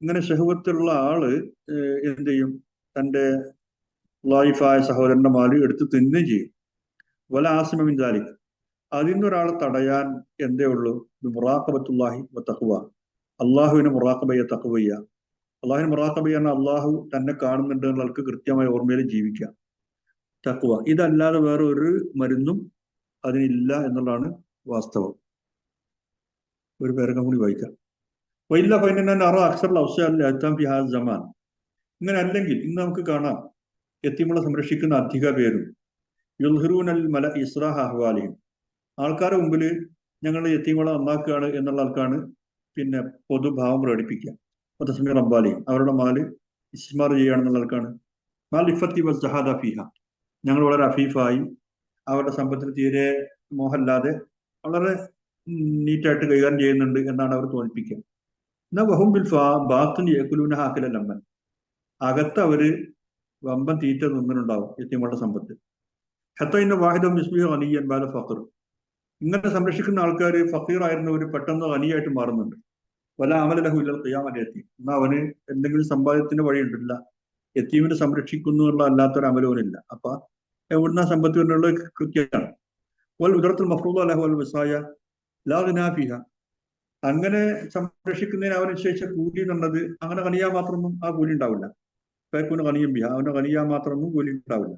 ഇങ്ങനെ ഷഹ്വത്തുള്ള ആള് എന്ത് ചെയ്യും, തന്റെ ലൈഫായ സഹോദരന്റെ മാല് എടുത്ത് തിന്നുകയും ചെയ്യും. വല ആസിമ മിൻ ദാലിക്, അതിൽ നിന്നൊരാളെ തടയാൻ എന്തേ ഉള്ളൂ, മുറാഖബത്തുല്ലാഹി വ തഖ്വ, അള്ളാഹുവിനെ മുറാഖബയ്യ തഖ്വയ്യ. അള്ളാഹുവിനെ മുറാഖബയ്യ പറഞ്ഞാൽ അള്ളാഹു തന്നെ കാണുന്നുണ്ട് എന്നുള്ള ആൾക്ക് കൃത്യമായ ഓർമ്മയിൽ ജീവിക്കുക, തഖ്വ. ഇതല്ലാതെ വേറെ ഒരു മരുന്നും അതിനില്ല എന്നുള്ളതാണ് വാസ്തവം. ഒരു പേരകം കൂടി വായിക്കാം. വൈല്ല ഫൈനൻ അറ അക്സർ അവസാൻ ഫി ഹാദ സമാൻ, ഇങ്ങനെ അല്ലെങ്കിൽ ഇന്ന് നമുക്ക് കാണാം യതീമുകളെ സംരക്ഷിക്കുന്ന അധിക പേരും യുൽഹിറൂനൽ മല ഇസ്റാഹ അഹ്വാലിഹിം, ആൾക്കാരുടെ മുമ്പിൽ ഞങ്ങൾ യതീമുകളെ നന്നാക്കുകയാണ് എന്നുള്ള ആൾക്കാണ് പിന്നെ പൊതുഭാവം പ്രകടിപ്പിക്കുക. തസ്മീർ അബ്ബാലിഹിം, അവരുടെ മാല് ഇസ്മാർ ചെയ്യുകയാണെന്നുള്ള ആൾക്കാണ്. മാൽ ഇഫത്തി വ സഹാദ ഫിഹ, ഞങ്ങൾ വളരെ അഫീഫായി അവരുടെ സമ്പത്തിന് തീരെ മോഹമില്ലാതെ വളരെ നീറ്റായിട്ട് കൈകാര്യം ചെയ്യുന്നുണ്ട് എന്നാണ് അവർ തോന്നിപ്പിക്കുക. എന്നാൽ വഹും ബിൽ ബാത്തുൻ യഅകുലൂന ഹാക്കല ലമ്മൻ, അകത്ത് അവര് വമ്പൻ തീറ്റ നിന്നുണ്ടാവും യതീമുകളുടെ സമ്പത്ത്. ഹത്ത ഇന്ന വാഹിദും യുസ്ബിഹു ഗനിയ്യൻ ബഅദ ഫഖർ, ഇങ്ങനെ സംരക്ഷിക്കുന്ന ആൾക്കാർ ഫഖീറായിരുന്നവർ പെട്ടെന്ന് ഗനിയായിട്ട് മാറുന്നുണ്ട്. വല അമല ലഹു ഇല്ലൽ ഖിയാമൽ യതീം. എന്നാൽ അവന് എന്തെങ്കിലും സമ്പാദ്യത്തിന്റെ വഴിയുണ്ടില്ല, യതീമിനെ സംരക്ഷിക്കുന്നു എന്നുള്ള അല്ലാത്തൊരു അമലവനില്ല. അപ്പൊ എവിടുന്ന സമ്പത്ത് എന്നുള്ള കൃത്യമാണ്. വൽ ഉദറത്തുൽ മഫ്റൂദ ലഹു വൽ വസായ ലാ ഗിനാ ഫിഹ. അങ്ങനെ സംരക്ഷിക്കുന്നതിന് അവൻ നിശ്ചയിച്ച കൂലി എന്നുള്ളത് അങ്ങനെ കണിയാൻ മാത്രമൊന്നും ആ കൂലി ഉണ്ടാവില്ല. പേക്കൂന് കണിയും ബിഹ, അവന് കണിയാൻ മാത്രമൊന്നും കൂലി ഉണ്ടാവില്ല.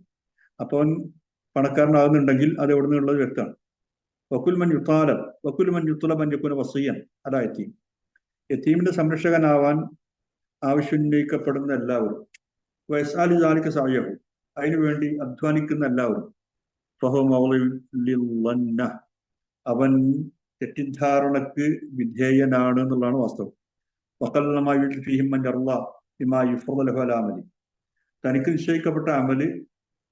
അപ്പൊ അവൻ പണക്കാരനാകുന്നുണ്ടെങ്കിൽ അത് എവിടെ നിന്നുള്ളത് വ്യക്തമാണ്. വക്കുൽ മൻ യുത്താലബ് വക്കുൽ മൻ യുത്തലബ് അൻ യകൂന വസിയ്യൻ അലാ യതീം. യതീമിന്റെ സംരക്ഷകനാവാൻ ആവശ്യം ഉന്നയിക്കപ്പെടുന്ന എല്ലാവരും, വയസ്സാലി ജാലിക സഅയഹു, അതിനുവേണ്ടി അധ്വാനിക്കുന്ന എല്ലാവരും, ഫഹുവ മൗളിഉൻ ലില്ലന്ന, അവൻ തെറ്റിദ്ധാരണക്ക് വിധേയനാണ് എന്നുള്ളതാണ് വാസ്തവം. വഖല്ലമാ ഫീഹിം മൻ യർളാ ബിമാ യുഫ്റദു ലഹു അലാ അമലി. തനിക്ക് നിശ്ചയിക്കപ്പെട്ട അമല്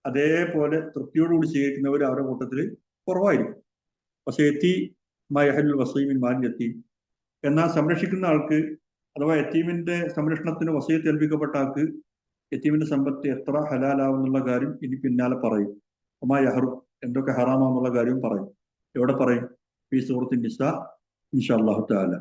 അതേപോലെ തൃപ്തിയോടുകൂടി സ്വീകരിക്കുന്നവർ അവരുടെ കൂട്ടത്തിൽ കുറവായിരിക്കും. പക്ഷേ മയഹൽ വസീമിൻ മാൻ യതീം. എന്നാൽ സംരക്ഷിക്കുന്ന ആൾക്ക്, അഥവാ യതീമിന്റെ സംരക്ഷണത്തിന് വസീയത്ത് ഏൽപ്പിക്കപ്പെട്ട ആൾക്ക് യതീമിന്റെ സമ്പത്ത് എത്ര ഹലാലാവുന്നുള്ള കാര്യം ഇനി പിന്നാലെ പറയും. ഒമാ യഹറു, എന്തൊക്കെ ഹറാമാന്നുള്ള കാര്യവും പറയും. എവിടെ പറയും? ഈ സൂറത്തുൻ നിസാ ഇൻഷാ അല്ലാഹു തആല.